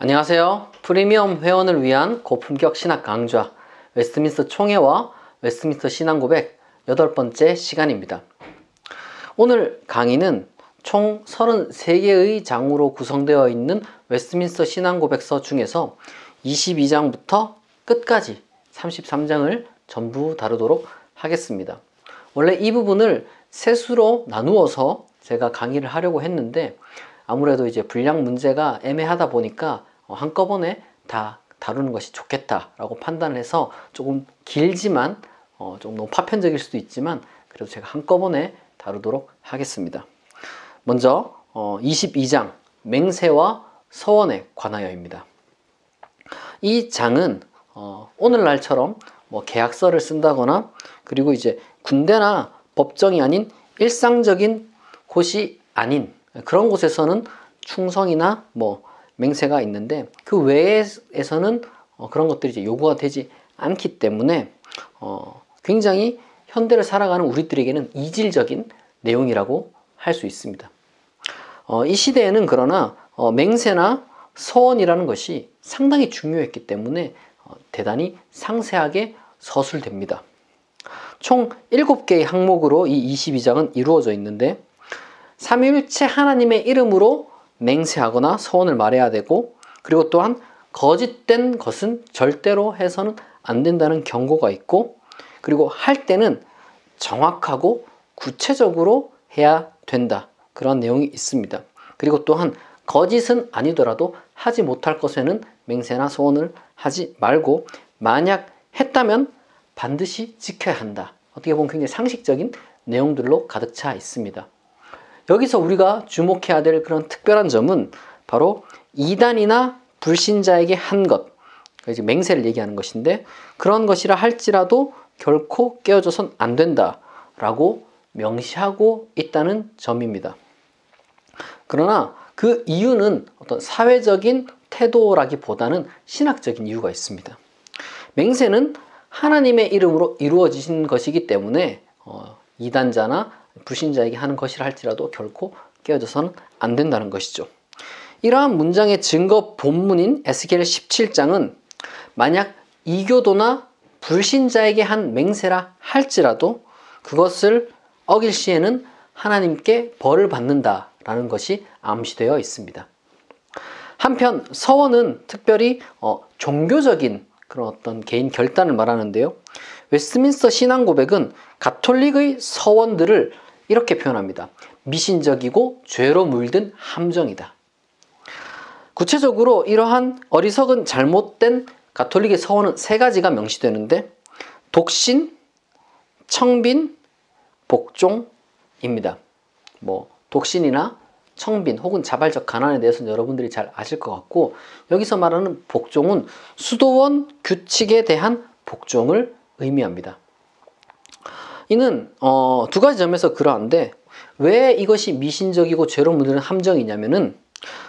안녕하세요. 프리미엄 회원을 위한 고품격 신학 강좌 웨스트민스터 총회와 웨스트민스터 신앙 고백 8번째 시간입니다. 오늘 강의는 총 33개의 장으로 구성되어 있는 웨스트민스터 신앙 고백서 중에서 22장부터 끝까지 33장을 전부 다루도록 하겠습니다. 원래 이 부분을 세수로 나누어서 제가 강의를 하려고 했는데 아무래도 이제 분량 문제가 애매하다 보니까 한꺼번에 다 다루는 것이 좋겠다라고 판단을 해서 조금 길지만 좀 너무 파편적일 수도 있지만 그래도 제가 한꺼번에 다루도록 하겠습니다. 먼저 22장 맹세와 서원에 관하여입니다. 이 장은 오늘날처럼 뭐 계약서를 쓴다거나 그리고 이제 군대나 법정이 아닌 일상적인 곳이 아닌 그런 곳에서는 충성이나 뭐 맹세가 있는데 그 외에서는 그런 것들이 이제 요구가 되지 않기 때문에 굉장히 현대를 살아가는 우리들에게는 이질적인 내용이라고 할 수 있습니다. 이 시대에는 그러나 맹세나 서원이라는 것이 상당히 중요했기 때문에 대단히 상세하게 서술됩니다. 총 7개의 항목으로 이 22장은 이루어져 있는데 삼위일체 하나님의 이름으로 맹세하거나 서원을 말해야 되고 그리고 또한 거짓된 것은 절대로 해서는 안 된다는 경고가 있고 그리고 할 때는 정확하고 구체적으로 해야 된다. 그런 내용이 있습니다. 그리고 또한 거짓은 아니더라도 하지 못할 것에는 맹세나 서원을 하지 말고 만약 했다면 반드시 지켜야 한다. 어떻게 보면 굉장히 상식적인 내용들로 가득 차 있습니다. 여기서 우리가 주목해야 될 그런 특별한 점은 바로 이단이나 불신자에게 한 것, 이제 맹세를 얘기하는 것인데 그런 것이라 할지라도 결코 깨어져선 안 된다라고 명시하고 있다는 점입니다. 그러나 그 이유는 어떤 사회적인 태도라기보다는 신학적인 이유가 있습니다. 맹세는 하나님의 이름으로 이루어지신 것이기 때문에 이단자나 불신자에게 하는 것이라 할지라도 결코 깨어져서는 안 된다는 것이죠. 이러한 문장의 증거 본문인 에스겔 17장은 만약 이교도나 불신자에게 한 맹세라 할지라도 그것을 어길 시에는 하나님께 벌을 받는다라는 것이 암시되어 있습니다. 한편 서원은 특별히 종교적인 그런 어떤 개인 결단을 말하는데요. 웨스트민스터 신앙 고백은 가톨릭의 서원들을 이렇게 표현합니다. 미신적이고 죄로 물든 함정이다. 구체적으로 이러한 어리석은 잘못된 가톨릭의 서원은 3가지가 명시되는데 독신, 청빈, 복종입니다. 뭐 독신이나 청빈 혹은 자발적 가난에 대해서는 여러분들이 잘 아실 것 같고 여기서 말하는 복종은 수도원 규칙에 대한 복종을 의미합니다. 이는 2가지 점에서 그러한데 왜 이것이 미신적이고 죄로 물드는 함정이냐면은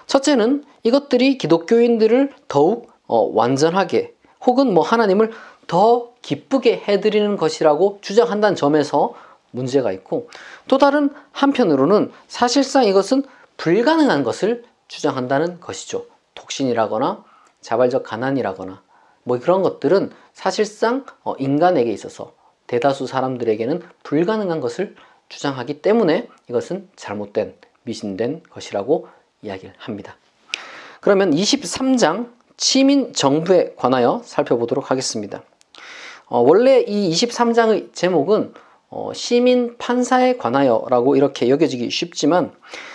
첫째는 이것들이 기독교인들을 더욱 완전하게 혹은 뭐 하나님을 더 기쁘게 해드리는 것이라고 주장한다는 점에서 문제가 있고 또 다른 한편으로는 사실상 이것은 불가능한 것을 주장한다는 것이죠. 독신이라거나 자발적 가난이라거나 뭐 그런 것들은 사실상 인간에게 있어서 대다수 사람들에게는 불가능한 것을 주장하기 때문에 이것은 잘못된 미신된 것이라고 이야기를 합니다. 그러면 23장 치민 정부에 관하여 살펴보도록 하겠습니다. 원래 이 23장의 제목은 시민 판사에 관하여 라고 이렇게 여겨지기 쉽지만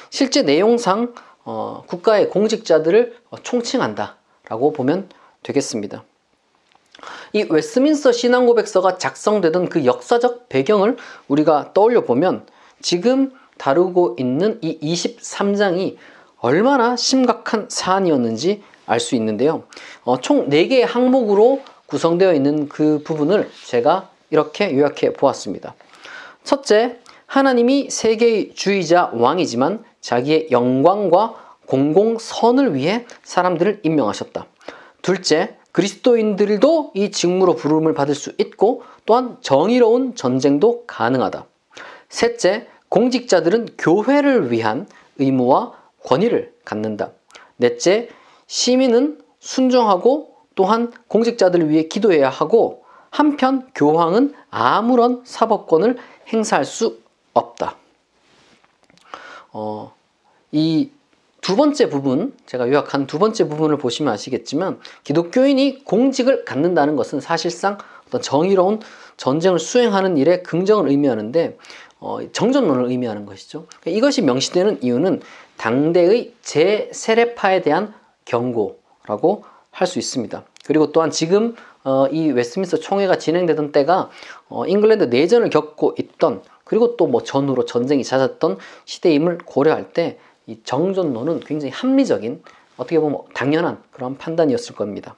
실제 내용상 국가의 공직자들을 총칭한다 라고 보면 되겠습니다. 이 웨스트민스터 신앙 고백서가 작성되던 그 역사적 배경을 우리가 떠올려 보면 지금 다루고 있는 이 23장이 얼마나 심각한 사안이었는지 알 수 있는데요. 총 4개의 항목으로 구성되어 있는 그 부분을 제가 이렇게 요약해 보았습니다. 첫째, 하나님이 세계의 주이자 왕이지만 자기의 영광과 공공선을 위해 사람들을 임명하셨다. 둘째, 그리스도인들도 이 직무로 부름을 받을 수 있고 또한 정의로운 전쟁도 가능하다. 셋째, 공직자들은 교회를 위한 의무와 권위를 갖는다. 넷째, 시민은 순종하고 또한 공직자들을 위해 기도해야 하고 한편 교황은 아무런 사법권을 행사할 수 없다. 이 두 번째 부분, 제가 요약한 두 번째 부분을 보시면 아시겠지만 기독교인이 공직을 갖는다는 것은 사실상 어떤 정의로운 전쟁을 수행하는 일에 긍정을 의미하는데 정전론을 의미하는 것이죠. 이것이 명시되는 이유는 당대의 제세례파에 대한 경고라고 할 수 있습니다. 그리고 또한 지금 이 웨스트민스터 총회가 진행되던 때가 잉글랜드 내전을 겪고 있던, 그리고 또 뭐 전후로 전쟁이 잦았던 시대임을 고려할 때 이 정전론은 굉장히 합리적인, 어떻게 보면 당연한 그런 판단이었을 겁니다.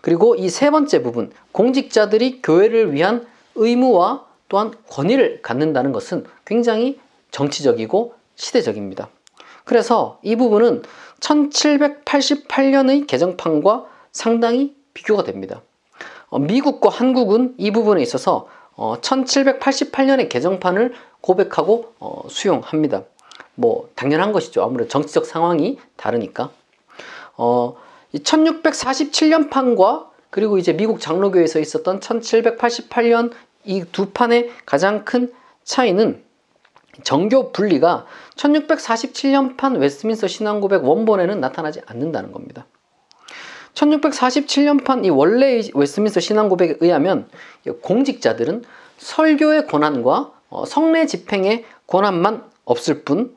그리고 이 세 번째 부분, 공직자들이 교회를 위한 의무와 또한 권위를 갖는다는 것은 굉장히 정치적이고 시대적입니다. 그래서 이 부분은 1788년의 개정판과 상당히 비교가 됩니다. 미국과 한국은 이 부분에 있어서 1788년의 개정판을 고백하고 수용합니다. 뭐 당연한 것이죠. 아무래도 정치적 상황이 다르니까. 1647년 판과 그리고 이제 미국 장로교에서 있었던 1788년 이 두 판의 가장 큰 차이는 정교 분리가 1647년 판 웨스트민스터 신앙고백 원본에는 나타나지 않는다는 겁니다. 1647년 판 이 원래의 웨스트민스터 신앙고백에 의하면 공직자들은 설교의 권한과 성례 집행의 권한만 없을 뿐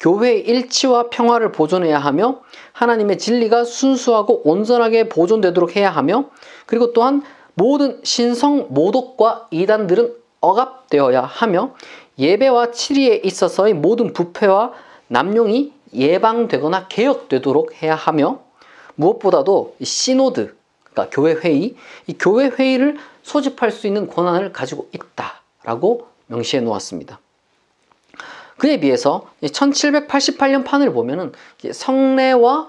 교회의 일치와 평화를 보존해야 하며 하나님의 진리가 순수하고 온전하게 보존되도록 해야 하며, 그리고 또한 모든 신성 모독과 이단들은 억압되어야 하며 예배와 치리에 있어서의 모든 부패와 남용이 예방되거나 개혁되도록 해야 하며, 무엇보다도 시노드, 그러니까 교회회의, 이 교회회의를 소집할 수 있는 권한을 가지고 있다라고 명시해 놓았습니다. 그에 비해서 1788년 판을 보면은 성례와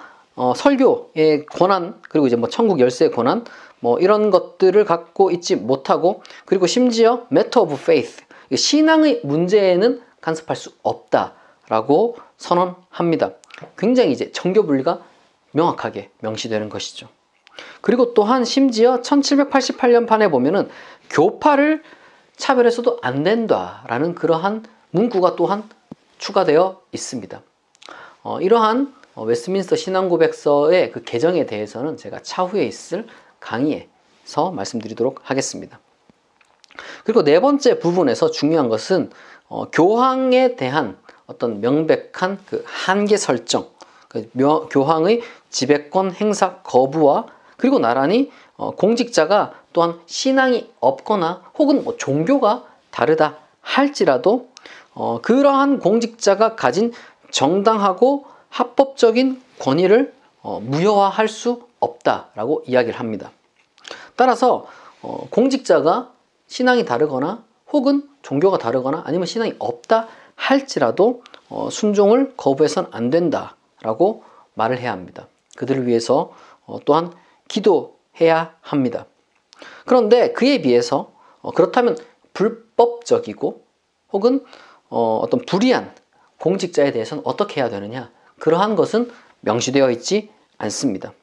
설교의 권한, 그리고 이제 뭐 천국 열쇠의 권한, 뭐 이런 것들을 갖고 있지 못하고, 그리고 심지어 matter of faith, 신앙의 문제에는 간섭할 수 없다라고 선언합니다. 굉장히 이제 정교 분리가 명확하게 명시되는 것이죠. 그리고 또한 심지어 1788년 판에 보면은 교파를 차별해서도 안 된다라는 그러한 문구가 또한 추가되어 있습니다. 이러한 웨스트민스터 신앙고백서의 그 개정에 대해서는 제가 차후에 있을 강의에서 말씀드리도록 하겠습니다. 그리고 네 번째 부분에서 중요한 것은 교황에 대한 어떤 명백한 그 한계 설정, 교황의 지배권 행사 거부와, 그리고 나란히 공직자가 또한 신앙이 없거나 혹은 뭐 종교가 다르다 할지라도 그러한 공직자가 가진 정당하고 합법적인 권위를 무효화할 수 없다라고 이야기를 합니다. 따라서 공직자가 신앙이 다르거나 혹은 종교가 다르거나 아니면 신앙이 없다 할지라도 순종을 거부해서는 안 된다라고 말을 해야 합니다. 그들을 위해서 또한 기도해야 합니다. 그런데 그에 비해서 그렇다면 불법적이고 혹은 어떤 불의한 공직자에 대해서는 어떻게 해야 되느냐, 그러한 것은 명시되어 있지 않습니다.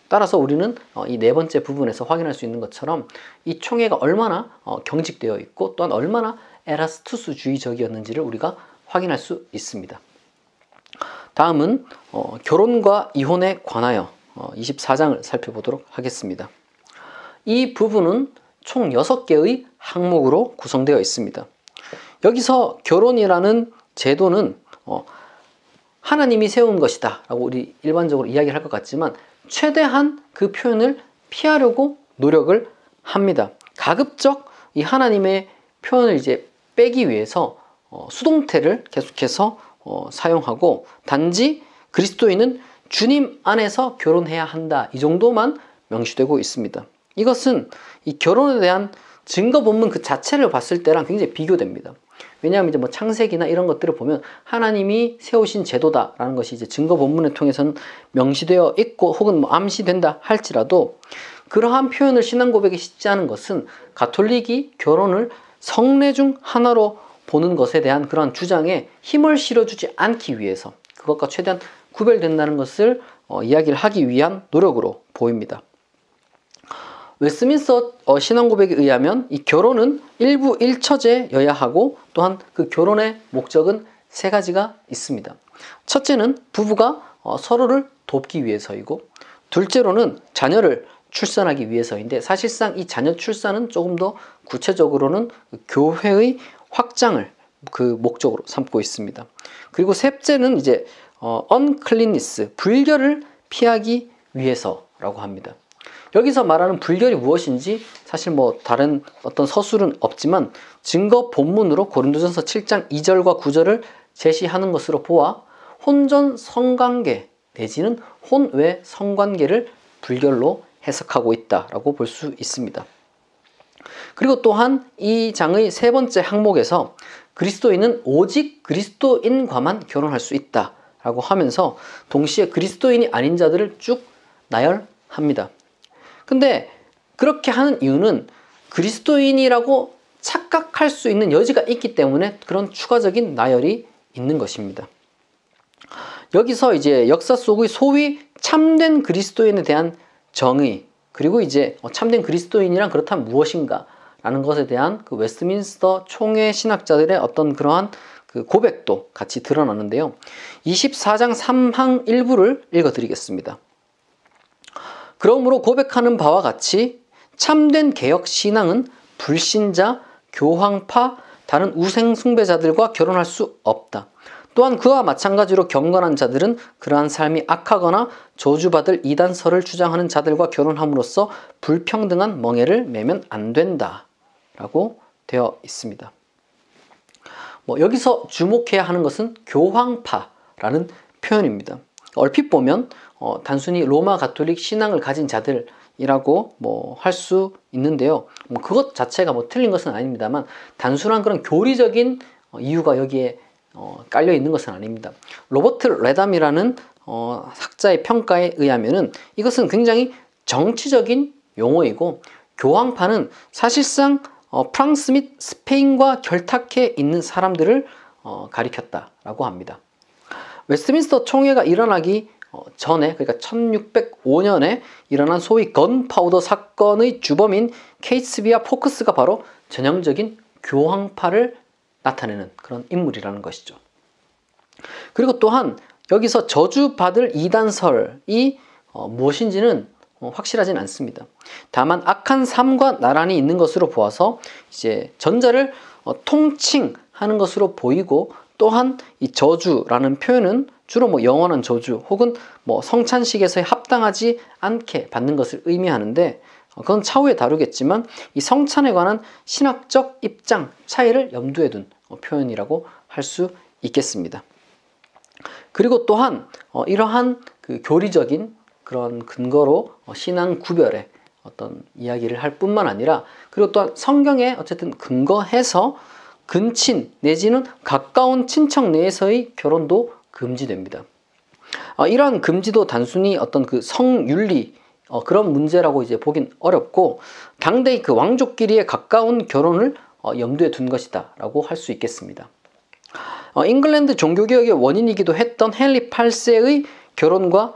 따라서 우리는 이 네 번째 부분에서 확인할 수 있는 것처럼 이 총회가 얼마나 경직되어 있고 또한 얼마나 에라스투스주의적이었는지를 우리가 확인할 수 있습니다. 다음은 결혼과 이혼에 관하여 24장을 살펴보도록 하겠습니다. 이 부분은 총 6개의 항목으로 구성되어 있습니다. 여기서 결혼이라는 제도는 하나님이 세운 것이다 라고 우리 일반적으로 이야기를 할 것 같지만 최대한 그 표현을 피하려고 노력을 합니다. 가급적 이 하나님의 표현을 이제 빼기 위해서 수동태를 계속해서 사용하고, 단지 그리스도인은 주님 안에서 결혼해야 한다, 이 정도만 명시되고 있습니다. 이것은 이 결혼에 대한 증거 본문 그 자체를 봤을 때랑 굉장히 비교됩니다. 왜냐하면 이제 뭐 창세기나 이런 것들을 보면 하나님이 세우신 제도다라는 것이 이제 증거 본문을 통해서는 명시되어 있고 혹은 뭐 암시된다 할지라도, 그러한 표현을 신앙 고백에 싣지 않은 것은 가톨릭이 결혼을 성례 중 하나로 보는 것에 대한 그러한 주장에 힘을 실어주지 않기 위해서, 그것과 최대한 구별된다는 것을 이야기를 하기 위한 노력으로 보입니다. 웨스민스터 신앙고백에 의하면 이 결혼은 일부 일처제여야 하고 또한 그 결혼의 목적은 세 가지가 있습니다. 첫째는 부부가 서로를 돕기 위해서이고, 둘째로는 자녀를 출산하기 위해서인데, 사실상 이 자녀 출산은 조금 더 구체적으로는 교회의 확장을 그 목적으로 삼고 있습니다. 그리고 셋째는 이제 uncleanness, 불결을 피하기 위해서라고 합니다. 여기서 말하는 불결이 무엇인지 사실 뭐 다른 어떤 서술은 없지만 증거 본문으로 고린도전서 7장 2절과 9절을 제시하는 것으로 보아 혼전 성관계 내지는 혼외 성관계를 불결로 해석하고 있다라고 볼 수 있습니다. 그리고 또한 이 장의 세 번째 항목에서 그리스도인은 오직 그리스도인과만 결혼할 수 있다라고 하면서 동시에 그리스도인이 아닌 자들을 쭉 나열합니다. 근데 그렇게 하는 이유는 그리스도인이라고 착각할 수 있는 여지가 있기 때문에 그런 추가적인 나열이 있는 것입니다. 여기서 이제 역사 속의 소위 참된 그리스도인에 대한 정의, 그리고 이제 참된 그리스도인이란 그렇다면 무엇인가 라는 것에 대한 그 웨스트민스터 총회 신학자들의 어떤 그러한 그 고백도 같이 드러나는데요. 24장 3항 일부를 읽어드리겠습니다. 그러므로 고백하는 바와 같이 참된 개혁 신앙은 불신자, 교황파, 다른 우생 숭배자들과 결혼할 수 없다. 또한 그와 마찬가지로 경건한 자들은 그러한 삶이 악하거나 저주받을 이단설을 주장하는 자들과 결혼함으로써 불평등한 멍에를 매면 안 된다 라고 되어 있습니다. 여기서 주목해야 하는 것은 교황파라는 표현입니다. 얼핏 보면 단순히 로마 가톨릭 신앙을 가진 자들이라고 할 수 있는데요. 그것 자체가 틀린 것은 아닙니다만 단순한 그런 교리적인 이유가 여기에 깔려 있는 것은 아닙니다. 로버트 레담이라는 학자의 평가에 의하면은 이것은 굉장히 정치적인 용어이고, 교황파는 사실상 프랑스 및 스페인과 결탁해 있는 사람들을 가리켰다라고 합니다. 웨스트민스터 총회가 일어나기 전에, 그러니까 1605년에 일어난 소위 건파우더 사건의 주범인 케이츠비와 포크스가 바로 전형적인 교황파를 나타내는 그런 인물이라는 것이죠. 그리고 또한 여기서 저주받을 이단설이 무엇인지는 확실하진 않습니다. 다만 악한 삶과 나란히 있는 것으로 보아서 이제 전자를 통칭하는 것으로 보이고, 또한 이 저주라는 표현은 주로 영원한 저주 혹은 성찬식에서 합당하지 않게 받는 것을 의미하는데, 그건 차후에 다루겠지만 이 성찬에 관한 신학적 입장 차이를 염두에 둔 표현이라고 할 수 있겠습니다. 그리고 또한 이러한 그 교리적인 그런 근거로 신앙 구별의 어떤 이야기를 할 뿐만 아니라, 그리고 또한 성경에 어쨌든 근거해서 근친 내지는 가까운 친척 내에서의 결혼도 금지됩니다. 이러한 금지도 단순히 어떤 그 성윤리 그런 문제라고 이제 보긴 어렵고, 당대의 그 왕족끼리의 가까운 결혼을 염두에 둔 것이다 라고 할 수 있겠습니다. 잉글랜드 종교개혁의 원인이기도 했던 헨리 8세의 결혼과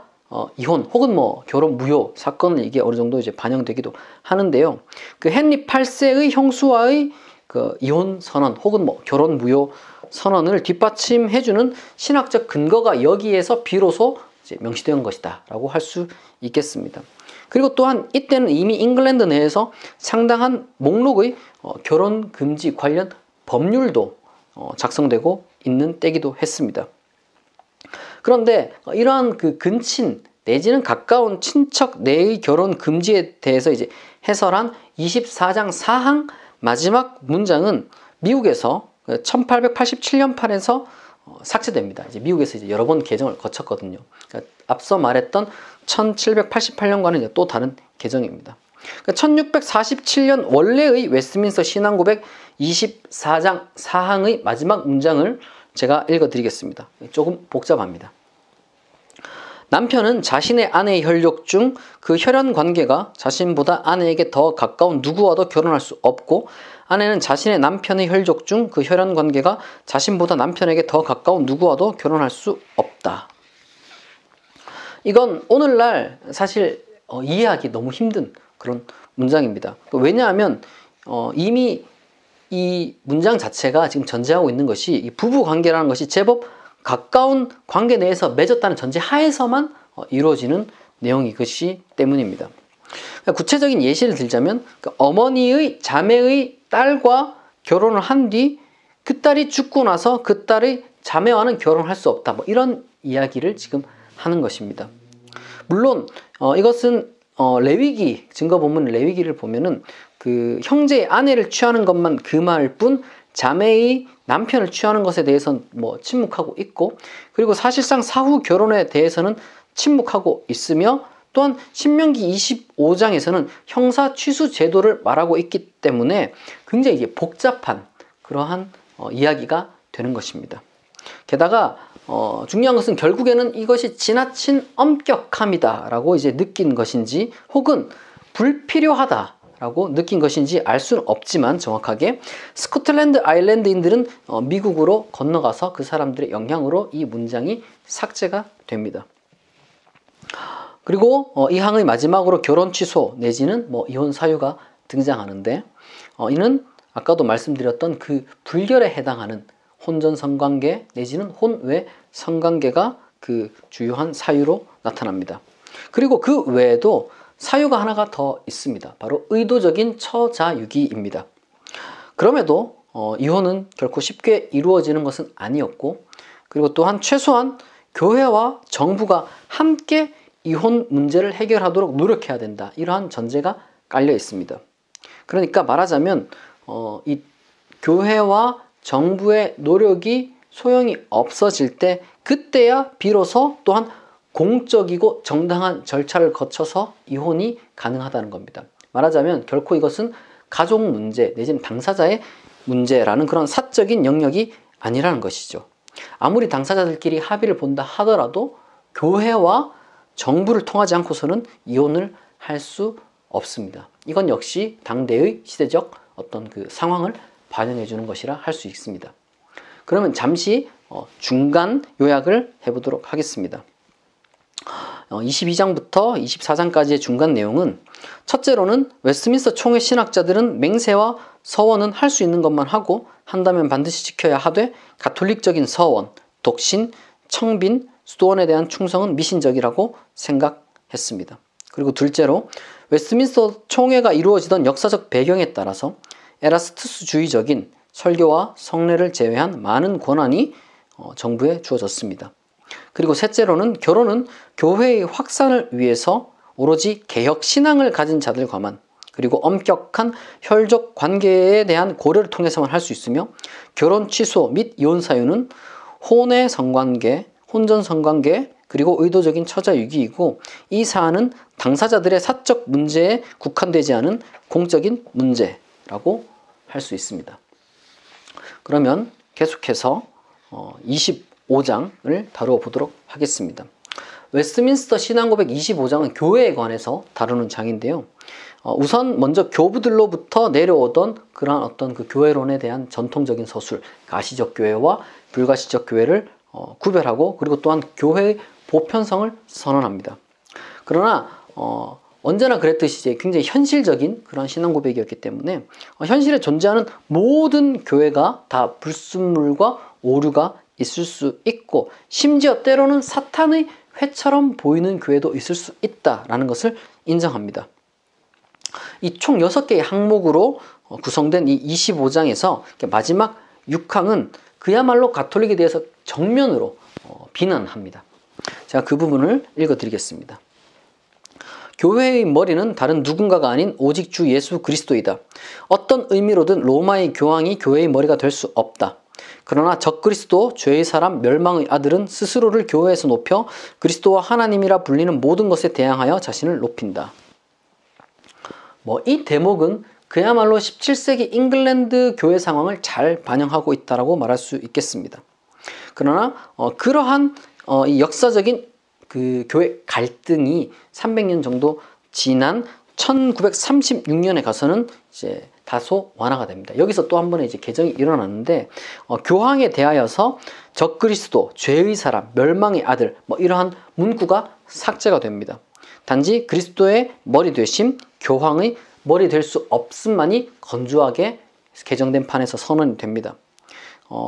이혼 혹은 결혼 무효 사건은 이게 어느 정도 이제 반영되기도 하는데요. 그 헨리 8세의 형수와의 그 이혼 선언 혹은 결혼 무효 선언을 뒷받침해주는 신학적 근거가 여기에서 비로소 이제 명시된 것이다 라고 할 수 있겠습니다. 그리고 또한 이때는 이미 잉글랜드 내에서 상당한 목록의 결혼 금지 관련 법률도 작성되고 있는 때기도 했습니다. 그런데 이러한 그 근친 내지는 가까운 친척 내의 결혼 금지에 대해서 이제 해설한 24장 4항 마지막 문장은 미국에서 1887년 판에서 삭제됩니다. 이제 미국에서 이제 여러 번 개정을 거쳤거든요. 그러니까 앞서 말했던 1788년과는 이제 또 다른 개정입니다. 그러니까 1647년 원래의 웨스트민스터 신앙고백 24장 4항의 마지막 문장을 제가 읽어드리겠습니다. 조금 복잡합니다. 남편은 자신의 아내의 혈육 중 그 혈연 관계가 자신보다 아내에게 더 가까운 누구와도 결혼할 수 없고, 아내는 자신의 남편의 혈족 중 그 혈연 관계가 자신보다 남편에게 더 가까운 누구와도 결혼할 수 없다. 이건 오늘날 사실 이해하기 너무 힘든 그런 문장입니다. 왜냐하면 이미 이 문장 자체가 지금 전제하고 있는 것이 이 부부 관계라는 것이 제법 가까운 관계 내에서 맺었다는 전제 하에서만 이루어지는 내용이것이 때문입니다. 구체적인 예시를 들자면 어머니의 자매의 딸과 결혼을 한 뒤 그 딸이 죽고 나서 그 딸의 자매와는 결혼할 수 없다. 이런 이야기를 지금 하는 것입니다. 물론 이것은 레위기 증거본문 레위기를 보면은 그 형제의 아내를 취하는 것만 금할 뿐 자매의 남편을 취하는 것에 대해서는 침묵하고 있고, 그리고 사실상 사후 결혼에 대해서는 침묵하고 있으며, 또한 신명기 25장에서는 형사 취수 제도를 말하고 있기 때문에 굉장히 이게 복잡한 그러한 이야기가 되는 것입니다. 게다가 중요한 것은 결국에는 이것이 지나친 엄격함이다 라고 이제 느낀 것인지 혹은 불필요하다 라고 느낀 것인지 알 수는 없지만, 정확하게 스코틀랜드 아일랜드인들은 미국으로 건너가서 그 사람들의 영향으로 이 문장이 삭제가 됩니다. 그리고 이 항의 마지막으로 결혼 취소 내지는 이혼 사유가 등장하는데, 이는 아까도 말씀드렸던 그 불결에 해당하는 혼전 성관계 내지는 혼외 성관계가 그 주요한 사유로 나타납니다. 그리고 그 외에도 사유가 하나가 더 있습니다. 바로 의도적인 처자유기입니다. 그럼에도 이혼은 결코 쉽게 이루어지는 것은 아니었고, 그리고 또한 최소한 교회와 정부가 함께 이혼 문제를 해결하도록 노력해야 된다. 이러한 전제가 깔려 있습니다. 그러니까 말하자면 이 교회와 정부의 노력이 소용이 없어질 때, 그때야 비로소 또한 공적이고 정당한 절차를 거쳐서 이혼이 가능하다는 겁니다. 말하자면 결코 이것은 가족 문제 내지는 당사자의 문제라는 그런 사적인 영역이 아니라는 것이죠. 아무리 당사자들끼리 합의를 본다 하더라도 교회와 정부를 통하지 않고서는 이혼을 할 수 없습니다. 이건 역시 당대의 시대적 어떤 그 상황을 반영해 주는 것이라 할 수 있습니다. 그러면 잠시 중간 요약을 해보도록 하겠습니다. 22장부터 24장까지의 중간 내용은, 첫째로는 웨스트민스터 총회 신학자들은 맹세와 서원은 할 수 있는 것만 하고 한다면 반드시 지켜야 하되, 가톨릭적인 서원, 독신, 청빈, 수도원에 대한 충성은 미신적이라고 생각했습니다. 그리고 둘째로 웨스트민스터 총회가 이루어지던 역사적 배경에 따라서 에라스투스주의적인 설교와 성례를 제외한 많은 권한이 정부에 주어졌습니다. 그리고 셋째로는 결혼은 교회의 확산을 위해서 오로지 개혁 신앙을 가진 자들과만, 그리고 엄격한 혈족 관계에 대한 고려를 통해서만 할 수 있으며, 결혼 취소 및 이혼 사유는 혼외 성관계, 혼전 성관계, 그리고 의도적인 처자유기이고, 이 사안은 당사자들의 사적 문제에 국한되지 않은 공적인 문제라고 할 수 있습니다. 그러면 계속해서 25장을 다루어 보도록 하겠습니다. 웨스트민스터 신앙고백 25장은 교회에 관해서 다루는 장인데요. 우선 먼저 교부들로부터 내려오던 그러한 어떤 그 교회론에 대한 전통적인 서술, 가시적 교회와 불가시적 교회를 구별하고, 그리고 또한 교회의 보편성을 선언합니다. 그러나 언제나 그랬듯이 이제 굉장히 현실적인 그런 신앙 고백이었기 때문에 현실에 존재하는 모든 교회가 다 불순물과 오류가 있을 수 있고, 심지어 때로는 사탄의 회처럼 보이는 교회도 있을 수 있다라는 것을 인정합니다. 이 총 6개의 항목으로 구성된 이 25장에서 마지막 6항은 그야말로 가톨릭에 대해서 정면으로 비난합니다. 제가 그 부분을 읽어드리겠습니다. 교회의 머리는 다른 누군가가 아닌 오직 주 예수 그리스도이다. 어떤 의미로든 로마의 교황이 교회의 머리가 될 수 없다. 그러나 적그리스도 죄의 사람 멸망의 아들은 스스로를 교회에서 높여 그리스도와 하나님이라 불리는 모든 것에 대항하여 자신을 높인다. 이 대목은 그야말로 17세기 잉글랜드 교회 상황을 잘 반영하고 있다고 말할 수 있겠습니다. 그러나 그러한 이 역사적인 그 교회 갈등이 300년 정도 지난 1936년에 가서는 이제 다소 완화가 됩니다. 여기서 또 한 번의 이제 개정이 일어났는데 교황에 대하여서 적그리스도, 죄의 사람, 멸망의 아들 뭐 이러한 문구가 삭제가 됩니다. 단지 그리스도의 머리 되심, 교황의 머리 될 수 없음만이 건조하게 개정된 판에서 선언이 됩니다.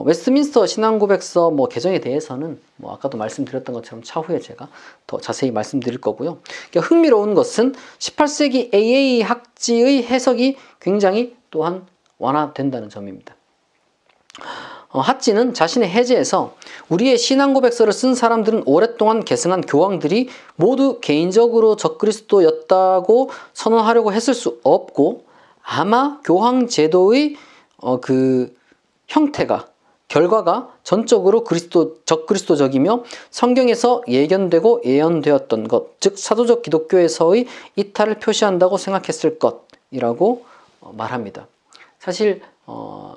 웨스트민스터 신앙고백서 개정에 대해서는 아까도 말씀드렸던 것처럼 차후에 제가 더 자세히 말씀드릴 거고요. 그러니까 흥미로운 것은 18세기 AA 학지의 해석이 굉장히 또한 완화된다는 점입니다. 핫지는 자신의 해제에서 우리의 신앙고백서를 쓴 사람들은 오랫동안 계승한 교황들이 모두 개인적으로 적그리스도였다고 선언하려고 했을 수 없고 아마 교황 제도의 형태가 결과가 전적으로 적그리스도적이며 성경에서 예견되고 예언되었던 것, 즉 사도적 기독교에서의 이탈을 표시한다고 생각했을 것이라고 말합니다. 사실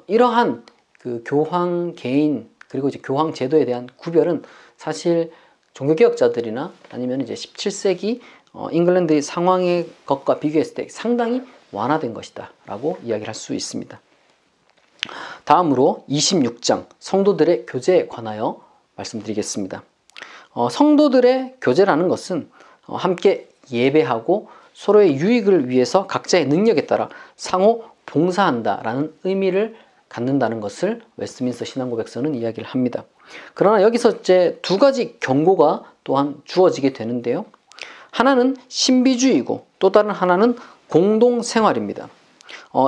이러한 그 교황 개인 그리고 이제 교황 제도에 대한 구별은 사실 종교개혁자들이나 아니면 이제 17세기 잉글랜드의 상황의 것과 비교했을 때 상당히 완화된 것이다라고 이야기를 할 수 있습니다. 다음으로 26장 성도들의 교제에 관하여 말씀드리겠습니다. 성도들의 교제라는 것은 함께 예배하고 서로의 유익을 위해서 각자의 능력에 따라 상호 봉사한다라는 의미를 갖는다는 것을 웨스트민스터 신앙고백서는 이야기를 합니다. 그러나 여기서 이제 두 가지 경고가 또한 주어지게 되는데요. 하나는 신비주의이고 또 다른 하나는 공동생활입니다.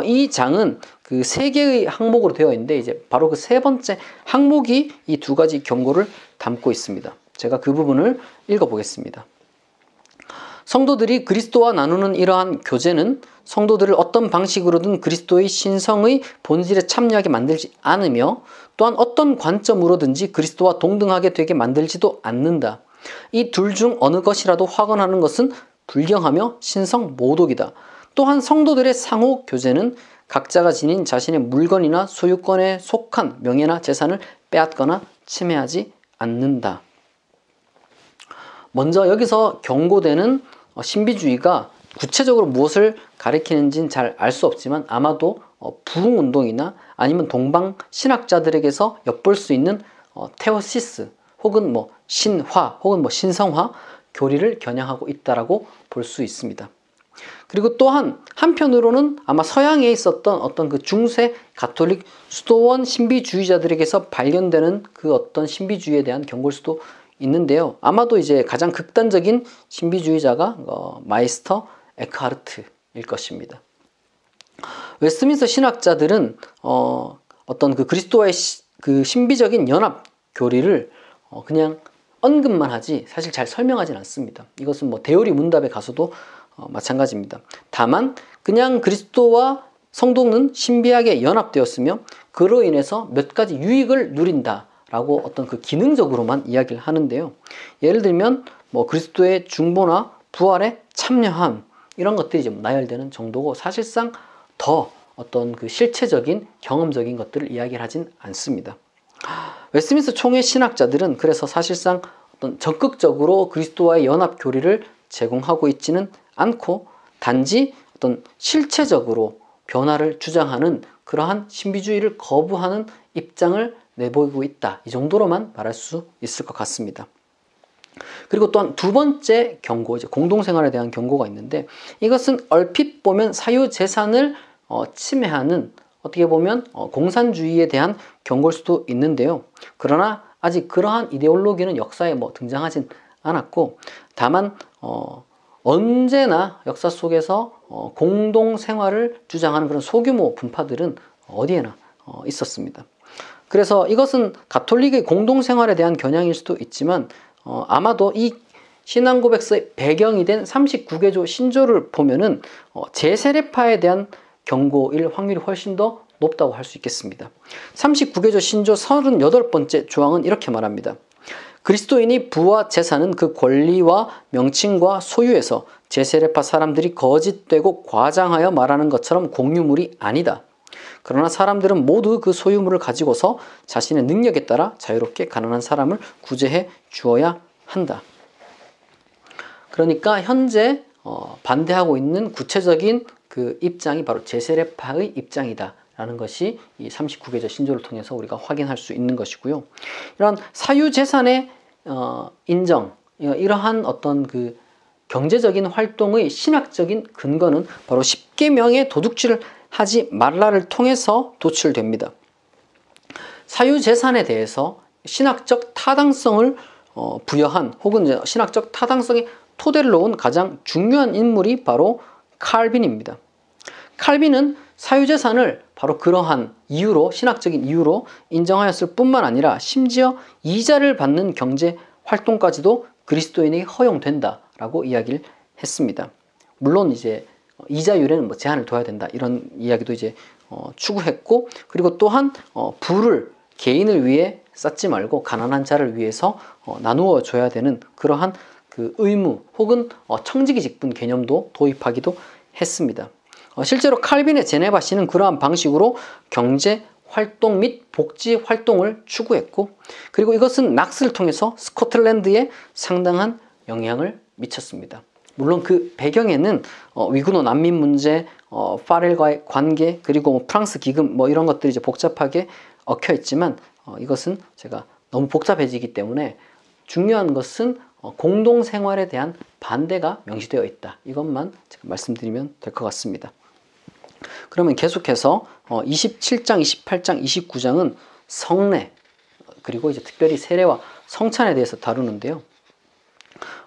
이 장은 그 세 개의 항목으로 되어 있는데 이제 바로 그 세 번째 항목이 이 두 가지 경고를 담고 있습니다. 제가 그 부분을 읽어보겠습니다. 성도들이 그리스도와 나누는 이러한 교제는 성도들을 어떤 방식으로든 그리스도의 신성의 본질에 참여하게 만들지 않으며 또한 어떤 관점으로든지 그리스도와 동등하게 되게 만들지도 않는다. 이 둘 중 어느 것이라도 확언하는 것은 불경하며 신성 모독이다. 또한 성도들의 상호 교제는 각자가 지닌 자신의 물건이나 소유권에 속한 명예나 재산을 빼앗거나 침해하지 않는다. 먼저 여기서 경고되는 신비주의가 구체적으로 무엇을 가리키는지는 잘 알 수 없지만 아마도 부흥운동이나 아니면 동방 신학자들에게서 엿볼 수 있는 테오시스 혹은 신화 혹은 신성화 교리를 겨냥하고 있다라고 볼 수 있습니다. 그리고 또한 한편으로는 아마 서양에 있었던 어떤 그 중세 가톨릭 수도원 신비주의자들에게서 발견되는 그 어떤 신비주의에 대한 경고일 수도 있는데요. 아마도 이제 가장 극단적인 신비주의자가 마이스터 에크하르트일 것입니다. 웨스트민스터 신학자들은 어떤 그 그리스도와의 그 신비적인 연합 교리를 그냥 언급만 하지 사실 잘 설명하진 않습니다. 이것은 대요리 문답에 가서도 마찬가지입니다. 다만 그냥 그리스도와 성도는 신비하게 연합되었으며 그로 인해서 몇 가지 유익을 누린다라고 어떤 그 기능적으로만 이야기를 하는데요. 예를 들면 그리스도의 중보나 부활에 참여함 이런 것들이 이제 나열되는 정도고 사실상 더 어떤 그 실체적인 경험적인 것들을 이야기를 하진 않습니다. 웨스트민스터 총회 신학자들은 그래서 사실상 어떤 적극적으로 그리스도와의 연합 교리를 제공하고 있지는 않고 단지 어떤 실체적으로 변화를 주장하는 그러한 신비주의를 거부하는 입장을 내보이고 있다. 이 정도로만 말할 수 있을 것 같습니다. 그리고 또한 두 번째 경고, 이제 공동생활에 대한 경고가 있는데 이것은 얼핏 보면 사유재산을 침해하는 어떻게 보면 공산주의에 대한 경고일 수도 있는데요. 그러나 아직 그러한 이데올로기는 역사에 등장하진 않았고 다만 언제나 역사 속에서 공동생활을 주장하는 그런 소규모 분파들은 어디에나 있었습니다. 그래서 이것은 가톨릭의 공동생활에 대한 겨냥일 수도 있지만 아마도 이 신앙고백서의 배경이 된 39개조 신조를 보면은 제세례파에 대한 경고일 확률이 훨씬 더 높다고 할 수 있겠습니다. 39개조 신조 38번째 조항은 이렇게 말합니다. 그리스도인이 부와 재산은 그 권리와 명칭과 소유에서 제세례파 사람들이 거짓되고 과장하여 말하는 것처럼 공유물이 아니다. 그러나 사람들은 모두 그 소유물을 가지고서 자신의 능력에 따라 자유롭게 가난한 사람을 구제해 주어야 한다. 그러니까 현재 반대하고 있는 구체적인 그 입장이 바로 제세례파의 입장이다라는 것이 이 39계절 신조를 통해서 우리가 확인할 수 있는 것이고요. 이런 사유재산의 인정, 이러한 어떤 그 경제적인 활동의 신학적인 근거는 바로 십계명의 도둑질을 하지 말라를 통해서 도출됩니다. 사유재산에 대해서 신학적 타당성을 부여한 혹은 신학적 타당성의 토대를 놓은 가장 중요한 인물이 바로 칼빈입니다. 칼빈은 사유재산을 바로 그러한 이유로, 신학적인 이유로 인정하였을 뿐만 아니라 심지어 이자를 받는 경제 활동까지도 그리스도인에게 허용된다라고 이야기를 했습니다. 물론 이제 이자율에는 뭐 제한을 둬야 된다 이런 이야기도 이제 추구했고, 그리고 또한 부를 개인을 위해 쌓지 말고 가난한 자를 위해서 나누어 줘야 되는 그러한 그 의무 혹은 청지기 직분 개념도 도입하기도 했습니다. 실제로 칼빈의 제네바시는 그러한 방식으로 경제 활동 및 복지 활동을 추구했고, 그리고 이것은 낙스를 통해서 스코틀랜드에 상당한 영향을 미쳤습니다. 물론 그 배경에는 위구노 난민 문제, 파렐과의 관계, 그리고 프랑스 기금 이런 것들이 이제 복잡하게 얽혀 있지만 이것은 제가 너무 복잡해지기 때문에 중요한 것은 공동생활에 대한 반대가 명시되어 있다. 이것만 제가 말씀드리면 될 것 같습니다. 그러면 계속해서 27장, 28장, 29장은 성례, 그리고 이제 특별히 세례와 성찬에 대해서 다루는데요.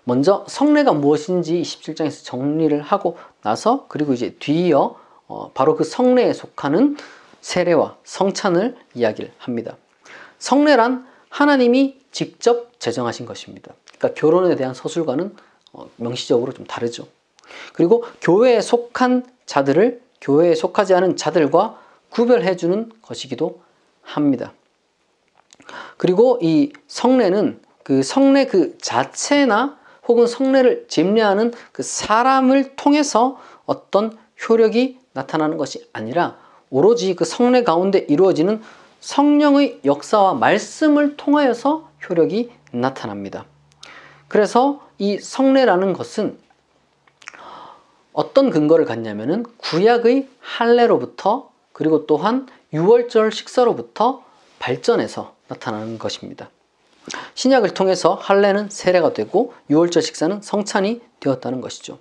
먼저 성례가 무엇인지 27장에서 정리를 하고 나서, 그리고 이제 뒤이어 바로 그 성례에 속하는 세례와 성찬을 이야기를 합니다. 성례란 하나님이 직접 제정하신 것입니다. 그러니까 결혼에 대한 서술과는 명시적으로 좀 다르죠. 그리고 교회에 속한 자들을 교회에 속하지 않은 자들과 구별해주는 것이기도 합니다. 그리고 이 성례는 그 성례 그 자체나 혹은 성례를 집례하는 그 사람을 통해서 어떤 효력이 나타나는 것이 아니라 오로지 그 성례 가운데 이루어지는 성령의 역사와 말씀을 통하여서 효력이 나타납니다. 그래서 이 성례라는 것은 어떤 근거를 갖냐면은 구약의 할례로부터, 그리고 또한 유월절 식사로부터 발전해서 나타나는 것입니다. 신약을 통해서 할례는 세례가 되고 유월절 식사는 성찬이 되었다는 것이죠.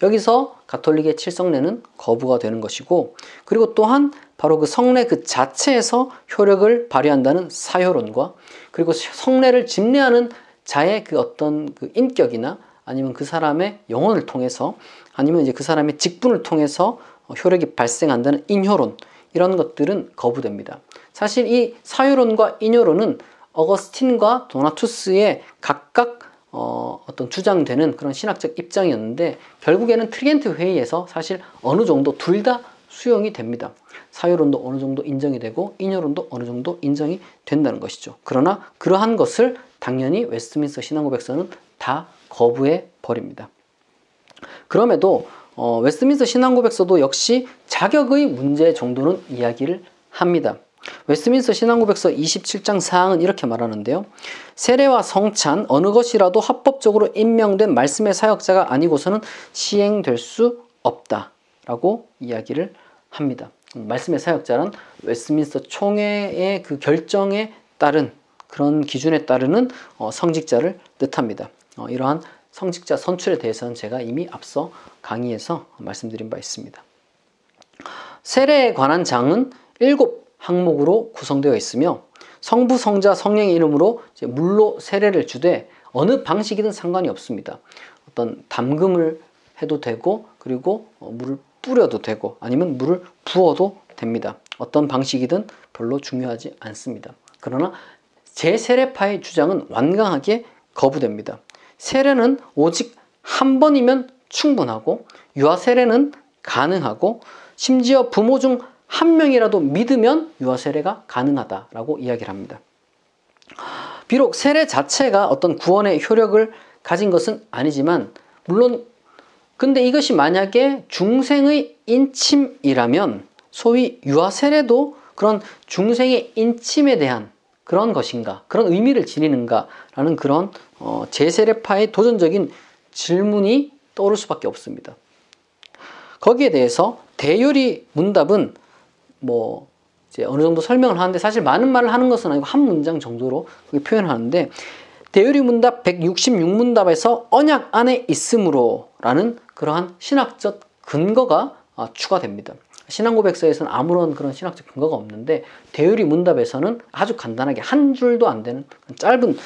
여기서 가톨릭의 칠성례는 거부가 되는 것이고, 그리고 또한 바로 그 성례 그 자체에서 효력을 발휘한다는 사효론과, 그리고 성례를 집례하는 자의 그 어떤 그 인격이나 아니면 그 사람의 영혼을 통해서, 아니면 이제 그 사람의 직분을 통해서 효력이 발생한다는 인효론, 이런 것들은 거부됩니다. 사실 이 사효론과 인효론은 어거스틴과 도나투스의 각각 어떤 주장되는 그런 신학적 입장이었는데, 결국에는 트리엔트 회의에서 사실 어느 정도 둘 다 수용이 됩니다. 사효론도 어느 정도 인정이 되고 인효론도 어느 정도 인정이 된다는 것이죠. 그러나 그러한 것을 당연히 웨스트민스터 신앙고백서는 다 거부해 버립니다. 그럼에도 웨스트민스터 신앙고백서도 역시 자격의 문제 정도는 이야기를 합니다. 웨스트민스터 신앙고백서 27장 4항은 이렇게 말하는데요. 세례와 성찬 어느 것이라도 합법적으로 임명된 말씀의 사역자가 아니고서는 시행될 수 없다라고 이야기를 합니다. 말씀의 사역자란 웨스트민스터 총회의 그 결정에 따른 그런 기준에 따르는 성직자를 뜻합니다. 이러한 성직자 선출에 대해서는 제가 이미 앞서 강의에서 말씀드린 바 있습니다. 세례에 관한 장은 7항목으로 구성되어 있으며, 성부, 성자, 성령의 이름으로 이제 물로 세례를 주되 어느 방식이든 상관이 없습니다. 어떤 담금을 해도 되고, 그리고 물을 뿌려도 되고, 아니면 물을 부어도 됩니다. 어떤 방식이든 별로 중요하지 않습니다. 그러나 제세례파의 주장은 완강하게 거부됩니다. 세례는 오직 한 번이면 충분하고, 유아세례는 가능하고, 심지어 부모 중 한 명이라도 믿으면 유아세례가 가능하다라고 이야기를 합니다. 비록 세례 자체가 어떤 구원의 효력을 가진 것은 아니지만, 물론 근데 이것이 만약에 중생의 인침이라면 소위 유아세례도 그런 중생의 인침에 대한 그런 것인가, 그런 의미를 지니는가 라는 그런 제세례파의 도전적인 질문이 떠오를 수밖에 없습니다. 거기에 대해서 대요리 문답은 뭐 이제 어느 정도 설명을 하는데 사실 많은 말을 하는 것은 아니고 한 문장 정도로 표현하는데 대요리 문답 166문답에서 언약 안에 있으므로 라는 그러한 신학적 근거가 추가됩니다. 신앙고백서에서는 아무런 그런 신학적 근거가 없는데 대요리 문답에서는 아주 간단하게 한 줄도 안 되는 짧은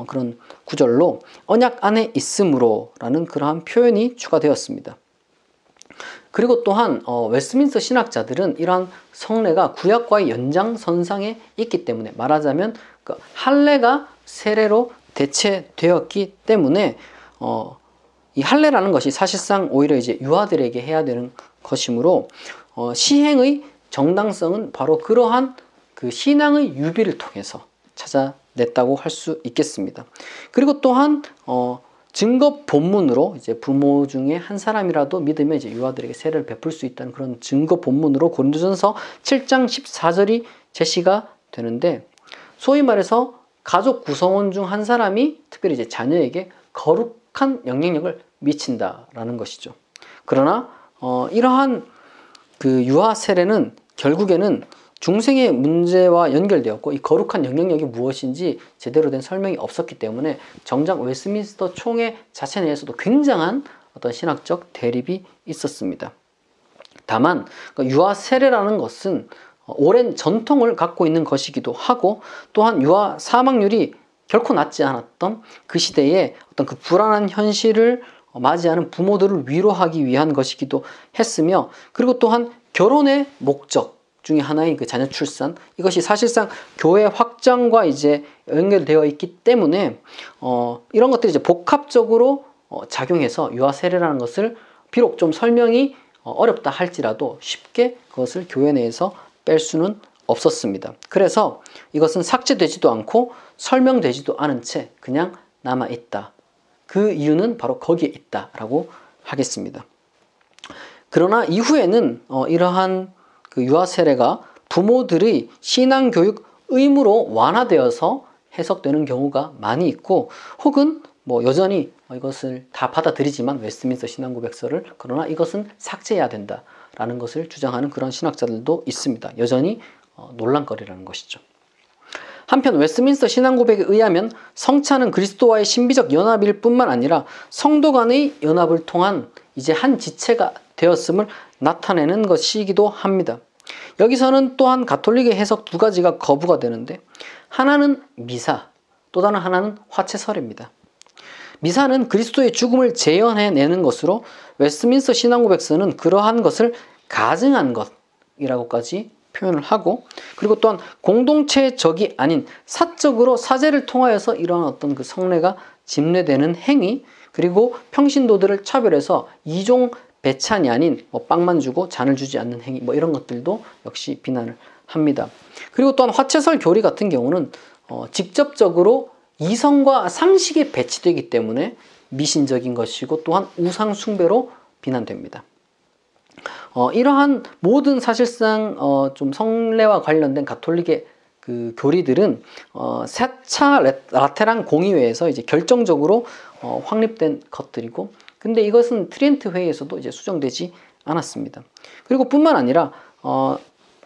그런 구절로 언약 안에 있으므로 라는 그러한 표현이 추가되었습니다. 그리고 또한 웨스트민스터 신학자들은 이러한 성례가 구약과의 연장선상에 있기 때문에 말하자면 그 할례가 세례로 대체되었기 때문에 이 할례라는 것이 사실상 오히려 이제 유아들에게 해야 되는 것이므로 시행의 정당성은 바로 그러한 그 신앙의 유비를 통해서 찾아냈다고 할 수 있겠습니다. 그리고 또한 증거 본문으로 이제 부모 중에 한 사람이라도 믿으면 이제 유아들에게 세례를 베풀 수 있다는 그런 증거 본문으로 고린도전서 7장 14절이 제시가 되는데 소위 말해서 가족 구성원 중 한 사람이 특별히 이제 자녀에게 거룩한 영향력을 미친다라는 것이죠. 그러나 이러한 그 유아 세례는 결국에는 중생의 문제와 연결되었고 이 거룩한 영향력이 무엇인지 제대로 된 설명이 없었기 때문에 정작 웨스트민스터 총회 자체 내에서도 굉장한 어떤 신학적 대립이 있었습니다. 다만 유아 세례라는 것은 오랜 전통을 갖고 있는 것이기도 하고 또한 유아 사망률이 결코 낮지 않았던 그 시대에 어떤 그 불안한 현실을 맞이하는 부모들을 위로하기 위한 것이기도 했으며 그리고 또한 결혼의 목적 중에 하나인 그 자녀 출산 이것이 사실상 교회 확장과 이제 연결되어 있기 때문에 이런 것들이 이제 복합적으로 작용해서 유아 세례라는 것을 비록 좀 설명이 어렵다 할지라도 쉽게 그것을 교회 내에서 뺄 수는 없었습니다. 그래서 이것은 삭제되지도 않고 설명되지도 않은 채 그냥 남아있다. 그 이유는 바로 거기에 있다라고 하겠습니다. 그러나 이후에는 이러한 그 유아 세례가 부모들의 신앙교육 의무로 완화되어서 해석되는 경우가 많이 있고 혹은 뭐 여전히 이것을 다 받아들이지만 웨스트민스터 신앙고백서를 그러나 이것은 삭제해야 된다라는 것을 주장하는 그런 신학자들도 있습니다. 여전히 논란거리라는 것이죠. 한편 웨스트민스터 신앙고백에 의하면 성찬은 그리스도와의 신비적 연합일 뿐만 아니라 성도 간의 연합을 통한 이제 한 지체가 되었음을 나타내는 것이기도 합니다. 여기서는 또한 가톨릭의 해석 두 가지가 거부가 되는데 하나는 미사, 또 다른 하나는 화채설입니다. 미사는 그리스도의 죽음을 재현해내는 것으로 웨스트민스터 신앙고백서는 그러한 것을 가증한 것이라고까지 표현을 하고 그리고 또한 공동체의 적이 아닌 사적으로 사제를 통하여서 이러한 어떤 그 성례가 집례되는 행위 그리고 평신도들을 차별해서 이종 배찬이 아닌 뭐 빵만 주고 잔을 주지 않는 행위 뭐 이런 것들도 역시 비난을 합니다. 그리고 또한 화채설 교리 같은 경우는 직접적으로 이성과 상식에 배치되기 때문에 미신적인 것이고 또한 우상 숭배로 비난됩니다. 이러한 모든 사실상 좀 성례와 관련된 가톨릭의 그 교리들은 세차 라테란 공의회에서 이제 결정적으로 확립된 것들이고 근데 이것은 트리엔트 회의에서도 이제 수정되지 않았습니다. 그리고 뿐만 아니라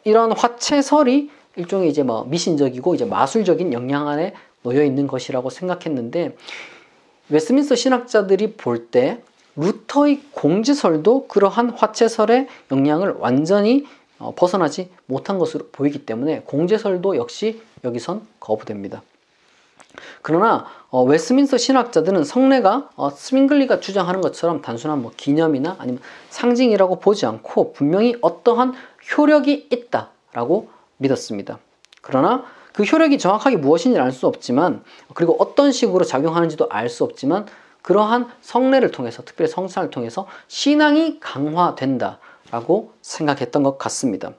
이런 화채설이 일종의 이제 뭐 미신적이고 이제 마술적인 영향 안에 놓여 있는 것이라고 생각했는데 웨스트민스터 신학자들이 볼 때 루터의 공지설도 그러한 화채설의 영향을 완전히 벗어나지 못한 것으로 보이기 때문에 공제설도 역시 여기선 거부됩니다. 그러나 웨스트민스터 신학자들은 성례가 스윙글리가 주장하는 것처럼 단순한 뭐 기념이나 아니면 상징이라고 보지 않고 분명히 어떠한 효력이 있다라고 믿었습니다. 그러나 그 효력이 정확하게 무엇인지 알 수 없지만 그리고 어떤 식으로 작용하는지도 알 수 없지만 그러한 성례를 통해서 특별히 성찬을 통해서 신앙이 강화된다라고 생각했던 것 같습니다.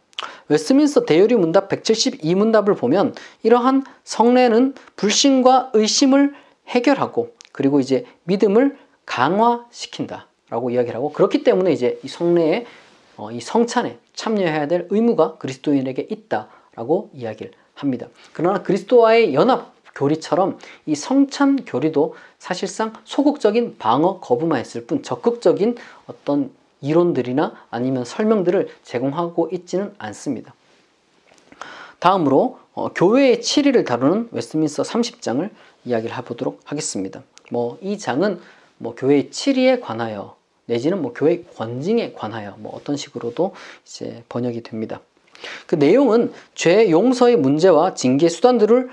웨스트민스터 대요리 문답 172문답을 보면 이러한 성례는 불신과 의심을 해결하고 그리고 이제 믿음을 강화시킨다라고 이야기를 하고 그렇기 때문에 이제 이 성례에 이 성찬에 참여해야 될 의무가 그리스도인에게 있다라고 이야기를 합니다. 그러나 그리스도와의 연합 교리처럼 이 성찬 교리도 사실상 소극적인 방어 거부만 했을 뿐 적극적인 어떤 이론들이나 아니면 설명들을 제공하고 있지는 않습니다. 다음으로 교회의 치리를 다루는 웨스트민스터 30장을 이야기를 해보도록 하겠습니다. 이 장은 교회의 치리에 관하여 내지는 교회의 권징에 관하여 어떤 식으로도 이제 번역이 됩니다. 그 내용은 죄 용서의 문제와 징계 수단들을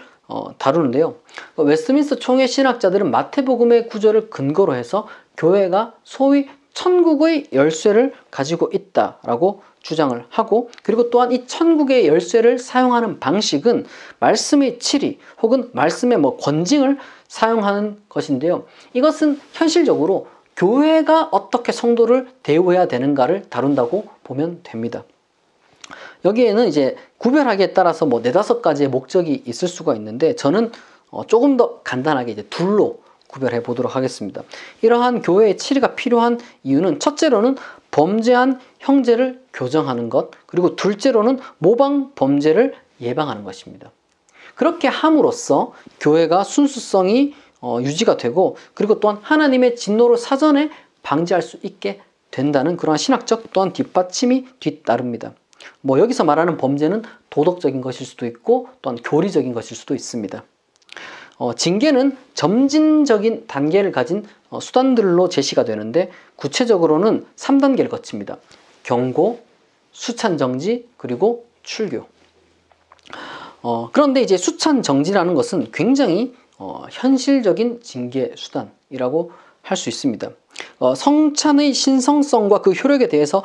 다루는데요. 웨스트민스터 총회 신학자들은 마태복음의 구절을 근거로 해서 교회가 소위 천국의 열쇠를 가지고 있다라고 주장을 하고, 그리고 또한 이 천국의 열쇠를 사용하는 방식은 말씀의 치리 혹은 말씀의 권징을 사용하는 것인데요. 이것은 현실적으로 교회가 어떻게 성도를 대우해야 되는가를 다룬다고 보면 됩니다. 여기에는 이제 구별하기에 따라서 4-5가지의 목적이 있을 수가 있는데, 저는 조금 더 간단하게 이제 둘로 구별해 보도록 하겠습니다. 이러한 교회의 치리가 필요한 이유는 첫째로는 범죄한 형제를 교정하는 것, 그리고 둘째로는 모방 범죄를 예방하는 것입니다. 그렇게 함으로써 교회가 순수성이 유지가 되고, 그리고 또한 하나님의 진노를 사전에 방지할 수 있게 된다는 그러한 신학적 또한 뒷받침이 뒤따릅니다. 여기서 말하는 범죄는 도덕적인 것일 수도 있고 또한 교리적인 것일 수도 있습니다. 징계는 점진적인 단계를 가진 수단들로 제시가 되는데, 구체적으로는 3단계를 거칩니다. 경고, 수찬정지, 그리고 출교. 그런데 이제 수찬정지라는 것은 굉장히 현실적인 징계 수단이라고 할 수 있습니다. 성찬의 신성성과 그 효력에 대해서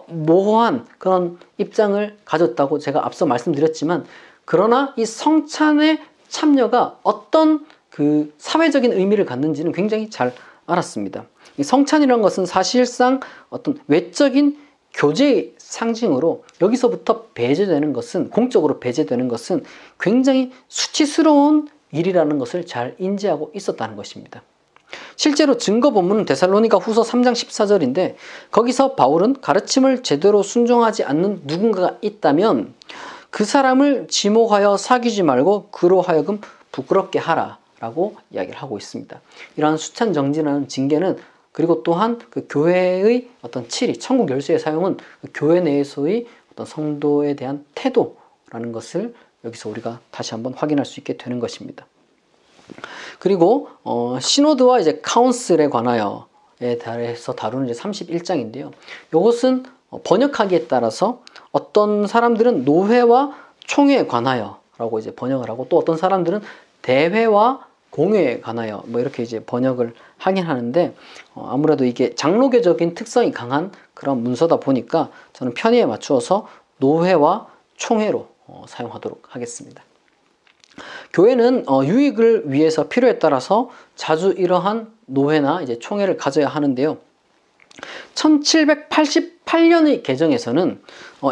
모호한 그런 입장을 가졌다고 제가 앞서 말씀드렸지만, 그러나 이 성찬의 참여가 어떤 그 사회적인 의미를 갖는지는 굉장히 잘 알았습니다. 이 성찬이라는 것은 사실상 어떤 외적인 교제의 상징으로, 여기서부터 배제되는 것은, 공적으로 배제되는 것은 굉장히 수치스러운 일이라는 것을 잘 인지하고 있었다는 것입니다. 실제로 증거 본문은 데살로니가 후서 3장 14절인데, 거기서 바울은 가르침을 제대로 순종하지 않는 누군가가 있다면 그 사람을 지목하여 사귀지 말고 그로 하여금 부끄럽게 하라 라고 이야기를 하고 있습니다. 이러한 수찬정지라는 징계는, 그리고 또한 그 교회의 어떤 치리, 천국 열쇠의 사용은 그 교회 내에서의 어떤 성도에 대한 태도라는 것을 여기서 우리가 다시 한번 확인할 수 있게 되는 것입니다. 그리고 시노드와 이제 카운슬에 관하여에 대해서 다루는 이제 31장인데요. 이것은 번역하기에 따라서 어떤 사람들은 노회와 총회에 관하여라고 이제 번역을 하고, 또 어떤 사람들은 대회와 공회에 관하여 이렇게 이제 번역을 하긴 하는데, 아무래도 이게 장로교적인 특성이 강한 그런 문서다 보니까 저는 편의에 맞추어서 노회와 총회로 사용하도록 하겠습니다. 교회는 유익을 위해서 필요에 따라서 자주 이러한 노회나 이제 총회를 가져야 하는데요. 1788년의 개정에서는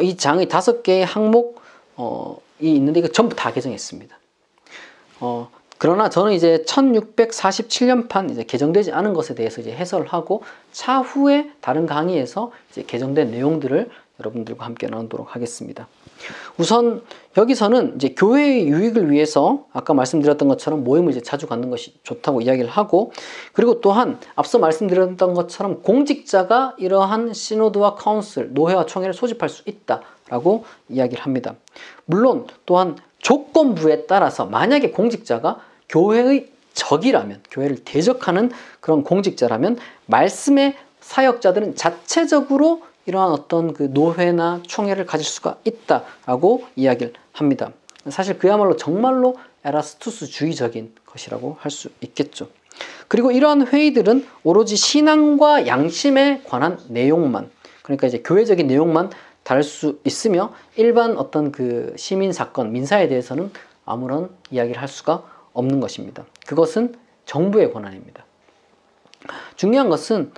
이 장의 5개의 항목이 있는데, 이거 전부 다 개정했습니다. 그러나 저는 이제 1647년판 이제 개정되지 않은 것에 대해서 이제 해설을 하고, 차후에 다른 강의에서 이제 개정된 내용들을 여러분들과 함께 나누도록 하겠습니다. 우선 여기서는 이제 교회의 유익을 위해서 아까 말씀드렸던 것처럼 모임을 이제 자주 갖는 것이 좋다고 이야기를 하고, 그리고 또한 앞서 말씀드렸던 것처럼 공직자가 이러한 시노드와 카운슬, 노회와 총회를 소집할 수 있다라고 이야기를 합니다. 물론 또한 조건부에 따라서 만약에 공직자가 교회의 적이라면, 교회를 대적하는 그런 공직자라면 말씀의 사역자들은 자체적으로 이러한 어떤 그 노회나 총회를 가질 수가 있다라고 이야기를 합니다. 사실 그야말로 정말로 에라스투스주의적인 것이라고 할 수 있겠죠. 그리고 이러한 회의들은 오로지 신앙과 양심에 관한 내용만, 그러니까 이제 교회적인 내용만 다룰 수 있으며, 일반 어떤 그 시민 사건, 민사에 대해서는 아무런 이야기를 할 수가 없는 것입니다. 그것은 정부의 권한입니다. 중요한 것은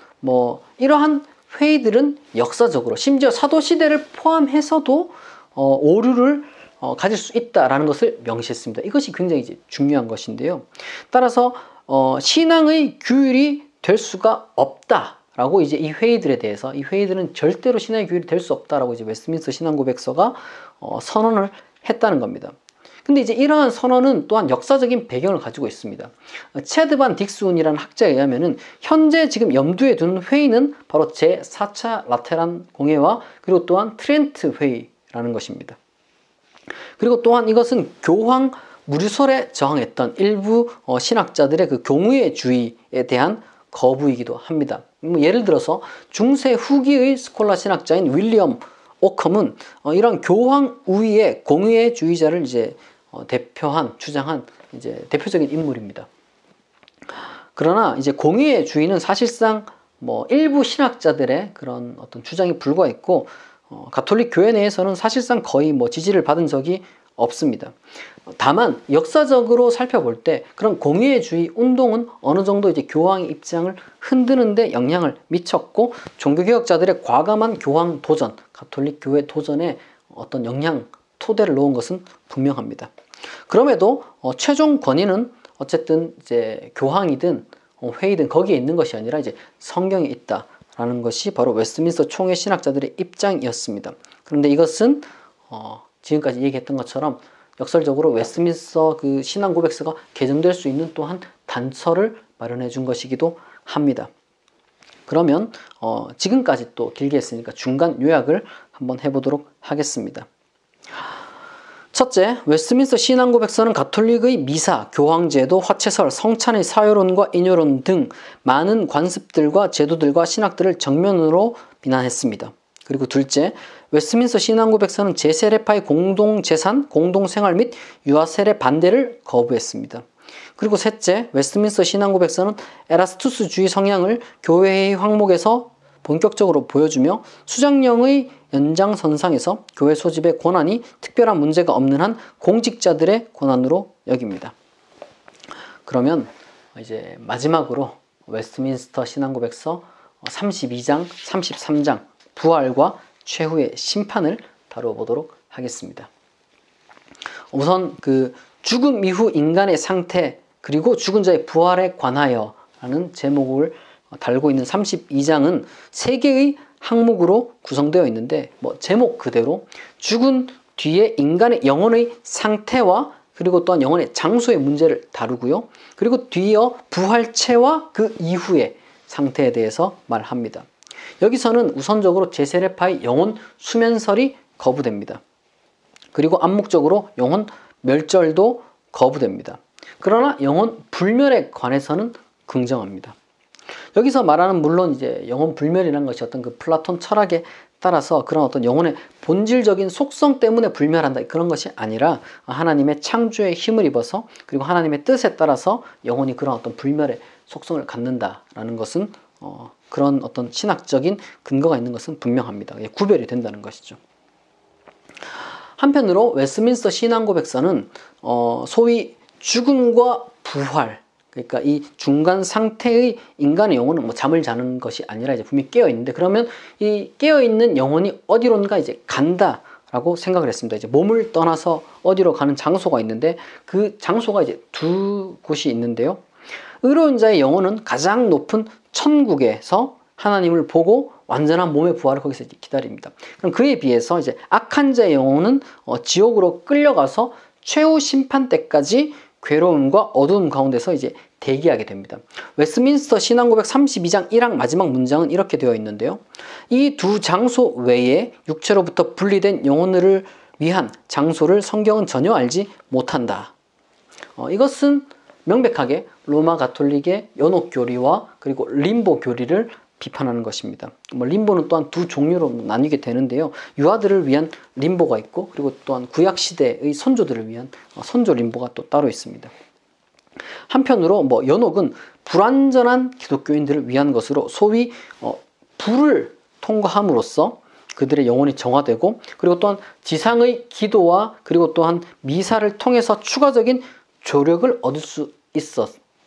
이러한 회의들은 역사적으로, 심지어 사도시대를 포함해서도 오류를 가질 수 있다라는 것을 명시했습니다. 이것이 굉장히 이제 중요한 것인데요. 따라서 신앙의 규율이 될 수가 없다라고 이제 이 회의들에 대해서, 이 회의들은 절대로 신앙의 규율이 될 수 없다라고 이제 웨스트민스터 신앙고백서가 선언을 했다는 겁니다. 근데 이제 이러한 선언은 또한 역사적인 배경을 가지고 있습니다. 체드 반 딕스훈이라는 학자에 의하면은 현재 지금 염두에 두는 회의는 바로 제4차 라테란 공회와 그리고 또한 트렌트 회의라는 것입니다. 그리고 또한 이것은 교황 무리설에 저항했던 일부 신학자들의 그 교무의주의에 대한 거부이기도 합니다. 예를 들어서 중세 후기의 스콜라 신학자인 윌리엄 오컴은 이런 교황 우위의 공의주의자를 이제 주장한 이제 대표적인 인물입니다. 그러나 이제 공의주의는 사실상 뭐 일부 신학자들의 그런 어떤 주장에 불과했고 가톨릭 교회 내에서는 사실상 거의 뭐 지지를 받은 적이 없습니다. 다만 역사적으로 살펴볼 때 그런 공의주의 운동은 어느 정도 이제 교황의 입장을 흔드는 데 영향을 미쳤고 종교개혁자들의 과감한 교황 도전, 가톨릭 교회 도전에 어떤 영향, 토대를 놓은 것은 분명합니다. 그럼에도 최종 권위는 어쨌든 이제 교황이든 회의든 거기에 있는 것이 아니라 이제 성경에 있다라는 것이 바로 웨스트민스터 총회 신학자들의 입장이었습니다. 그런데 이것은 지금까지 얘기했던 것처럼 역설적으로 웨스트민스터 그 신앙 고백서가 개정될 수 있는 또한 단서를 마련해 준 것이기도 합니다. 그러면 지금까지 또 길게 했으니까 중간 요약을 한번 해보도록 하겠습니다. 첫째, 웨스트민스터 신앙 고백서는 가톨릭의 미사, 교황제도, 화채설, 성찬의 사유론과 인요론 등 많은 관습들과 제도들과 신학들을 정면으로 비난했습니다. 그리고 둘째, 웨스트민스터 신앙 고백서는 제세례파의 공동재산, 공동생활 및 유아세례 반대를 거부했습니다. 그리고 셋째, 웨스트민스터 신앙 고백서는 에라스투스주의 성향을 교회의 황목에서 본격적으로 보여주며 수장령의 연장선상에서 교회 소집의 권한이 특별한 문제가 없는 한 공직자들의 권한으로 여깁니다. 그러면 이제 마지막으로 웨스트민스터 신앙 고백서 32장, 33장 부활과 최후의 심판을 다뤄보도록 하겠습니다. 우선 그 죽음 이후 인간의 상태 그리고 죽은 자의 부활에 관하여 라는 제목을 달고 있는 32장은 3개의 항목으로 구성되어 있는데 제목 그대로 죽은 뒤에 인간의 영혼의 상태와 그리고 또한 영혼의 장소의 문제를 다루고요. 그리고 뒤이어 부활체와 그 이후의 상태에 대해서 말합니다. 여기서는 우선적으로 제세례파의 영혼 수면설이 거부됩니다. 그리고 암묵적으로 영혼 멸절도 거부됩니다. 그러나 영혼 불멸에 관해서는 긍정합니다. 여기서 말하는 물론 이제 영혼 불멸이라는 것이 어떤 그 플라톤 철학에 따라서 그런 어떤 영혼의 본질적인 속성 때문에 불멸한다 그런 것이 아니라 하나님의 창조의 힘을 입어서 그리고 하나님의 뜻에 따라서 영혼이 그런 어떤 불멸의 속성을 갖는다라는 것은 그런 어떤 신학적인 근거가 있는 것은 분명합니다. 구별이 된다는 것이죠. 한편으로 웨스트민스터 신앙 고백서는 소위 죽음과 부활, 그러니까 이 중간 상태의 인간의 영혼은 잠을 자는 것이 아니라 이제 분명히 깨어 있는데 그러면 이 깨어 있는 영혼이 어디론가 이제 간다라고 생각을 했습니다. 이제 몸을 떠나서 어디로 가는 장소가 있는데 그 장소가 이제 두 곳이 있는데요. 의로운 자의 영혼은 가장 높은 천국에서 하나님을 보고 완전한 몸의 부활을 거기서 기다립니다. 그럼 그에 비해서 이제 악한 자의 영혼은 지옥으로 끌려가서 최후 심판 때까지 괴로움과 어두움 가운데서 이제 대기하게 됩니다. 웨스트민스터 신앙 고백 32장 1항 마지막 문장은 이렇게 되어 있는데요. 이 두 장소 외에 육체로부터 분리된 영혼을 위한 장소를 성경은 전혀 알지 못한다. 이것은 명백하게 로마 가톨릭의 연옥 교리와 그리고 림보 교리를 비판하는 것입니다. 림보는 또한 두 종류로 나뉘게 되는데요. 유아들을 위한 림보가 있고 그리고 또한 구약시대의 선조들을 위한 선조 림보가 또 따로 있습니다. 한편으로 연옥은 불완전한 기독교인들을 위한 것으로 소위 불을 통과함으로써 그들의 영혼이 정화되고 그리고 또한 지상의 기도와 그리고 또한 미사를 통해서 추가적인 조력을 얻을 수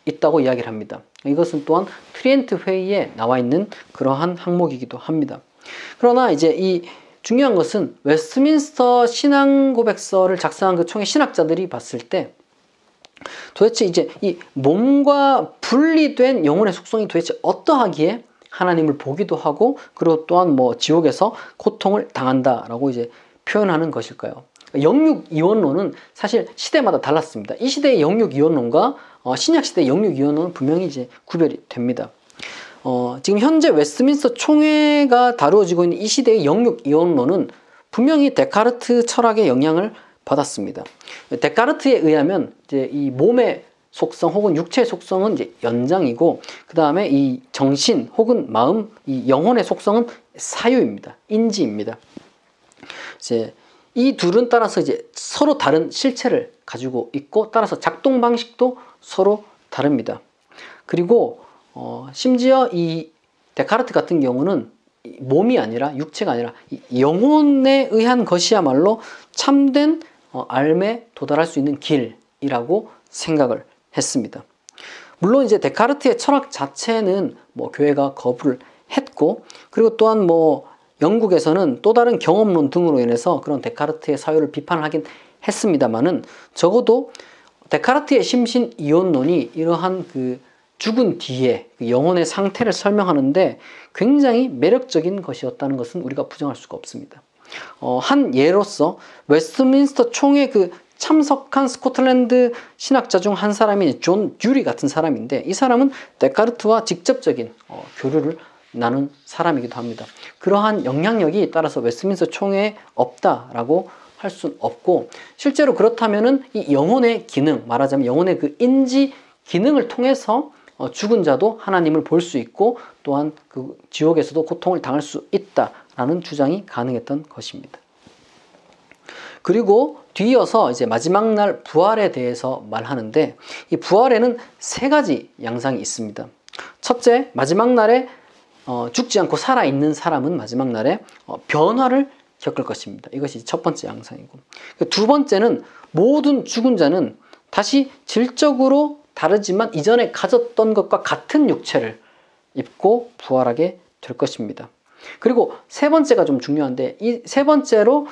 있다고 이야기를 합니다. 이것은 또한 트리엔트 회의에 나와 있는 그러한 항목이기도 합니다. 그러나 이제 이 중요한 것은 웨스트민스터 신앙 고백서를 작성한 그 총회 신학자들이 봤을 때 도대체 이제 이 몸과 분리된 영혼의 속성이 도대체 어떠하기에 하나님을 보기도 하고 그리고 또한 지옥에서 고통을 당한다라고 이제 표현하는 것일까요? 영육이원론은 사실 시대마다 달랐습니다. 이 시대의 영육이원론과 신약 시대의 영육이원론은 분명히 이제 구별이 됩니다. 지금 현재 웨스트민스터 총회가 다루어지고 있는 이 시대의 영육이원론은 분명히 데카르트 철학의 영향을 받았습니다. 데카르트에 의하면 이제 이 몸의 속성 혹은 육체의 속성은 이제 연장이고, 그 다음에 이 정신 혹은 마음, 이 영혼의 속성은 사유입니다. 인지입니다. 이제 이 둘은 따라서 이제 서로 다른 실체를 가지고 있고, 따라서 작동 방식도 서로 다릅니다. 그리고 심지어 이 데카르트 같은 경우는 몸이 아니라, 육체가 아니라 이 영혼에 의한 것이야말로 참된 삶에 도달할 수 있는 길이라고 생각을 했습니다. 물론 이제 데카르트의 철학 자체는 뭐 교회가 거부를 했고, 그리고 또한 뭐 영국에서는 또 다른 경험론 등으로 인해서 그런 데카르트의 사유를 비판을 하긴 했습니다만은, 적어도 데카르트의 심신 이원론이 이러한 그 죽은 뒤에 그 영혼의 상태를 설명하는데 굉장히 매력적인 것이었다는 것은 우리가 부정할 수가 없습니다. 한 예로서 웨스트민스터 총회 그 참석한 스코틀랜드 신학자 중 한 사람이 존 듀리 같은 사람인데, 이 사람은 데카르트와 직접적인 교류를 나눈 사람이기도 합니다. 그러한 영향력이 따라서 웨스트민스터 총회에 없다라고 할 수는 없고, 실제로 그렇다면은 이 영혼의 기능, 말하자면 영혼의 그 인지 기능을 통해서 죽은 자도 하나님을 볼 수 있고, 또한 그 지옥에서도 고통을 당할 수 있다라는 주장이 가능했던 것입니다. 그리고 뒤이어서 이제 마지막 날 부활에 대해서 말하는데, 이 부활에는 세 가지 양상이 있습니다. 첫째, 마지막 날에 죽지 않고 살아있는 사람은 마지막 날에 변화를 겪을 것입니다. 이것이 첫 번째 양상이고, 두 번째는 모든 죽은 자는 다시 질적으로 다르지만 이전에 가졌던 것과 같은 육체를 입고 부활하게 될 것입니다. 그리고 세 번째가 좀 중요한데, 이 세 번째로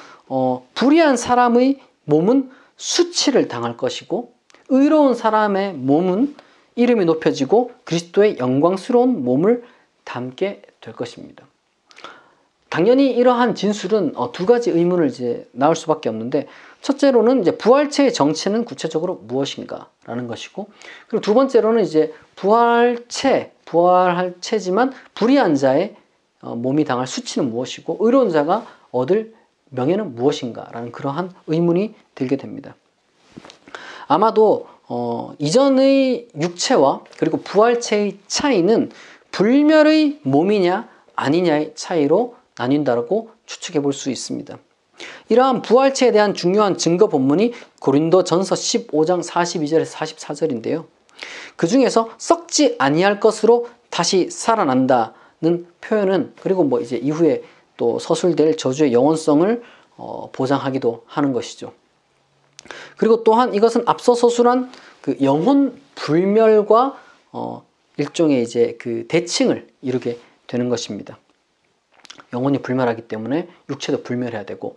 불의한 사람의 몸은 수치를 당할 것이고, 의로운 사람의 몸은 이름이 높여지고 그리스도의 영광스러운 몸을 담게 될 것입니다. 당연히 이러한 진술은 두 가지 의문을 이제 낳을 수밖에 없는데, 첫째로는 이제 부활체의 정체는 구체적으로 무엇인가라는 것이고, 그리고 두 번째로는 이제 부활할 체지만 불의한 자의 몸이 당할 수치는 무엇이고, 의로운 자가 얻을 명예는 무엇인가라는 그러한 의문이 들게 됩니다. 아마도 이전의 육체와 그리고 부활체의 차이는 불멸의 몸이냐 아니냐의 차이로 나뉜다고 추측해 볼 수 있습니다. 이러한 부활체에 대한 중요한 증거 본문이 고린도전서 15장 42절에서 44절인데요. 그 중에서 썩지 아니할 것으로 다시 살아난다는 표현은, 그리고 뭐 이제 이후에 또 서술될 저주의 영원성을 보장하기도 하는 것이죠. 그리고 또한 이것은 앞서 서술한 그 영혼 불멸과 일종의 이제 그 대칭을 이루게 되는 것입니다. 영혼이 불멸하기 때문에 육체도 불멸해야 되고,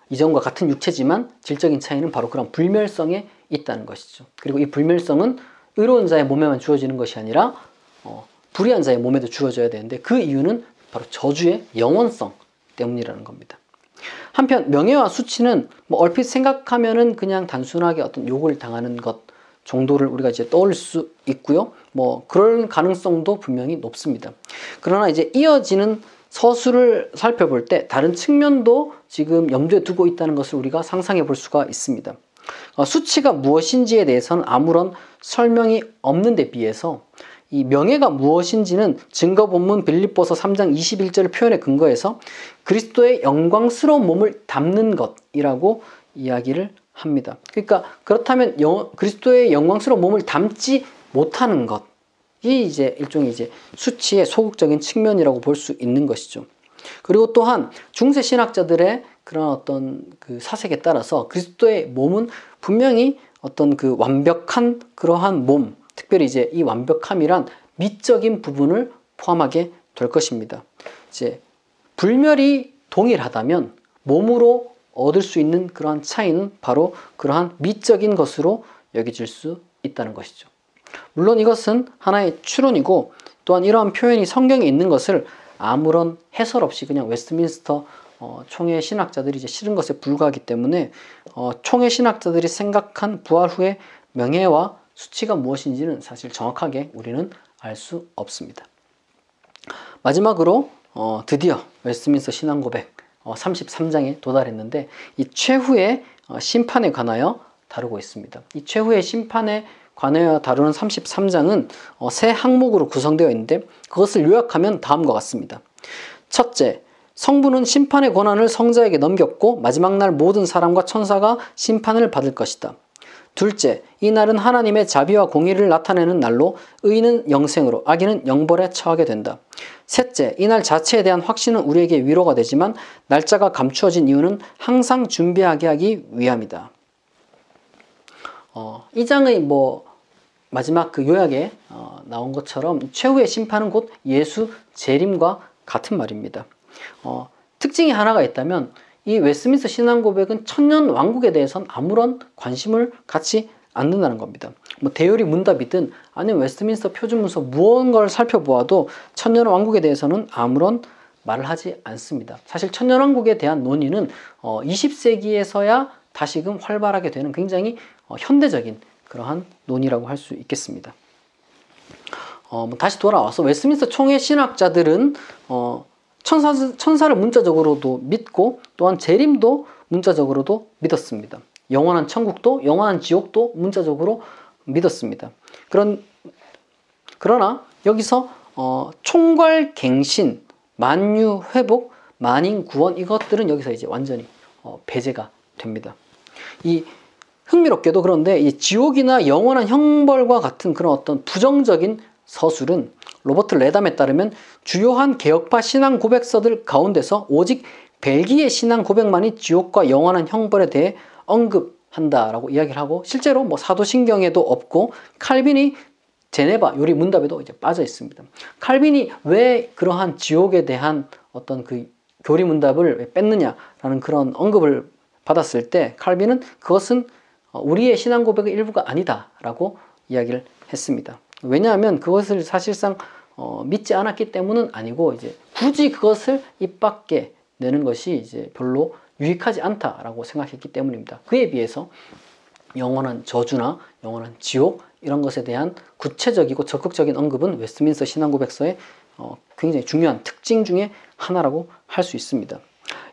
이전과 같은 육체지만 질적인 차이는 바로 그런 불멸성에 있다는 것이죠. 그리고 이 불멸성은 의로운 자의 몸에만 주어지는 것이 아니라 불의한 자의 몸에도 주어져야 되는데, 그 이유는 바로 저주의 영원성 때문이라는 겁니다. 한편 명예와 수치는 뭐 얼핏 생각하면은 그냥 단순하게 어떤 욕을 당하는 것 정도를 우리가 이제 떠올릴 수 있고요. 뭐 그럴 가능성도 분명히 높습니다. 그러나 이제 이어지는 서술을 살펴볼 때 다른 측면도 지금 염두에 두고 있다는 것을 우리가 상상해 볼 수가 있습니다. 수치가 무엇인지에 대해서는 아무런 설명이 없는 데 비해서 이 명예가 무엇인지는 증거 본문 빌립보서 3장 21절 표현에 근거해서 그리스도의 영광스러운 몸을 담는 것이라고 이야기를 합니다. 그러니까 그렇다면 그리스도의 영광스러운 몸을 담지 못하는 것이 이제 일종의 이제 수치의 소극적인 측면이라고 볼 수 있는 것이죠. 그리고 또한 중세 신학자들의 그런 어떤 그 사색에 따라서 그리스도의 몸은 분명히 어떤 그 완벽한 그러한 몸, 특별히 이제 이 완벽함이란 미적인 부분을 포함하게 될 것입니다. 이제 불멸이 동일하다면 몸으로 얻을 수 있는 그러한 차이는 바로 그러한 미적인 것으로 여겨질 수 있다는 것이죠. 물론 이것은 하나의 추론이고, 또한 이러한 표현이 성경에 있는 것을 아무런 해설 없이 그냥 웨스트민스터 총회 신학자들이 이제 실은 것에 불과하기 때문에 총회 신학자들이 생각한 부활 후의 명예와 수치가 무엇인지는 사실 정확하게 우리는 알 수 없습니다. 마지막으로 드디어 웨스트민스터 신앙고백 33장에 도달했는데 이 최후의 심판에 관하여 다루고 있습니다. 이 최후의 심판에 관하여 다루는 33장은 세 항목으로 구성되어 있는데 그것을 요약하면 다음과 같습니다. 첫째, 성부는 심판의 권한을 성자에게 넘겼고 마지막 날 모든 사람과 천사가 심판을 받을 것이다. 둘째, 이 날은 하나님의 자비와 공의를 나타내는 날로 의인은 영생으로 악인은 영벌에 처하게 된다. 셋째, 이 날 자체에 대한 확신은 우리에게 위로가 되지만 날짜가 감추어진 이유는 항상 준비하게 하기 위함이다. 이 장의 마지막 그 요약에 나온 것처럼 최후의 심판은 곧 예수 재림과 같은 말입니다. 특징이 하나가 있다면 이 웨스트민스터 신앙고백은 천년 왕국에 대해서는 아무런 관심을 갖지 않는다는 겁니다. 대요리 문답이든 아니면 웨스트민스터 표준문서 무언가를 살펴보아도 천년 왕국에 대해서는 아무런 말을 하지 않습니다. 사실 천년 왕국에 대한 논의는 20세기에서야 다시금 활발하게 되는 굉장히 현대적인 그러한 논의라고 할 수 있겠습니다. 다시 돌아와서 웨스트민스터 총회 신학자들은 천사를 문자적으로도 믿고 또한 재림도 문자적으로도 믿었습니다. 영원한 천국도 영원한 지옥도 문자적으로 믿었습니다. 그러나 여기서 총괄갱신, 만유회복, 만인구원 이것들은 여기서 이제 완전히 배제가 됩니다. 이 흥미롭게도 그런데 이 지옥이나 영원한 형벌과 같은 그런 어떤 부정적인 서술은 로버트 레담에 따르면 주요한 개혁파 신앙 고백서들 가운데서 오직 벨기에 신앙 고백만이 지옥과 영원한 형벌에 대해 언급한다라고 이야기를 하고 실제로 사도신경에도 없고 칼빈이 제네바 요리 문답에도 이제 빠져 있습니다. 칼빈이 왜 그러한 지옥에 대한 어떤 그 교리 문답을 왜 뺐느냐라는 그런 언급을 받았을 때 칼빈은 그것은 우리의 신앙 고백의 일부가 아니다라고 이야기를 했습니다. 왜냐하면 그것을 사실상 믿지 않았기 때문은 아니고 이제 굳이 그것을 입 밖에 내는 것이 이제 별로 유익하지 않다라고 생각했기 때문입니다. 그에 비해서 영원한 저주나 영원한 지옥 이런 것에 대한 구체적이고 적극적인 언급은 웨스트민스터 신앙고백서의 굉장히 중요한 특징 중에 하나라고 할 수 있습니다.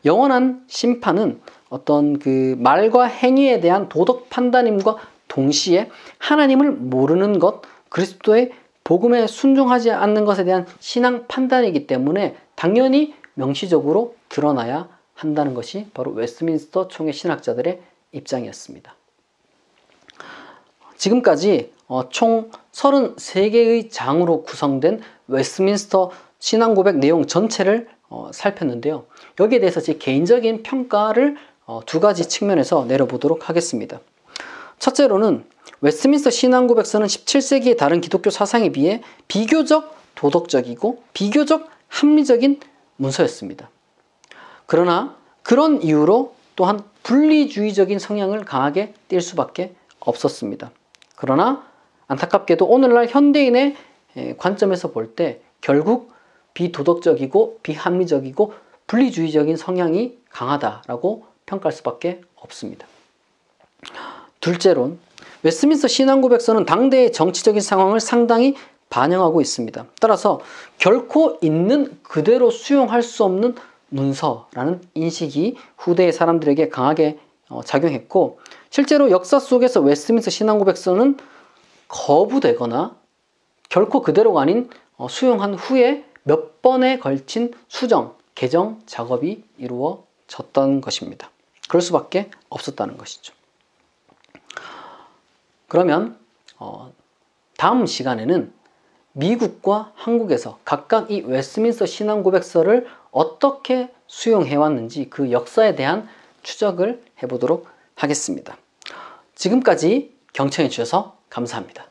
영원한 심판은 어떤 그 말과 행위에 대한 도덕 판단임과 동시에 하나님을 모르는 것, 그리스도의 복음에 순종하지 않는 것에 대한 신앙 판단이기 때문에 당연히 명시적으로 드러나야 한다는 것이 바로 웨스트민스터 총회 신학자들의 입장이었습니다. 지금까지 총 33개의 장으로 구성된 웨스트민스터 신앙고백 내용 전체를 살폈는데요. 여기에 대해서 제 개인적인 평가를 두 가지 측면에서 내려보도록 하겠습니다. 첫째로는 웨스트민스터 신앙고백서는 17세기의 다른 기독교 사상에 비해 비교적 도덕적이고 비교적 합리적인 문서였습니다. 그러나 그런 이유로 또한 분리주의적인 성향을 강하게 띌 수밖에 없었습니다. 그러나 안타깝게도 오늘날 현대인의 관점에서 볼 때 결국 비도덕적이고 비합리적이고 분리주의적인 성향이 강하다라고 평가할 수밖에 없습니다. 둘째론 웨스트민스터 신앙고백서는 당대의 정치적인 상황을 상당히 반영하고 있습니다. 따라서 결코 있는 그대로 수용할 수 없는 문서라는 인식이 후대의 사람들에게 강하게 작용했고 실제로 역사 속에서 웨스트민스터 신앙고백서는 거부되거나 결코 그대로가 아닌 수용한 후에 몇 번에 걸친 수정, 개정 작업이 이루어졌던 것입니다. 그럴 수밖에 없었다는 것이죠. 그러면 다음 시간에는 미국과 한국에서 각각 이 웨스트민스터 신앙고백서를 어떻게 수용해왔는지 그 역사에 대한 추적을 해보도록 하겠습니다. 지금까지 경청해 주셔서 감사합니다.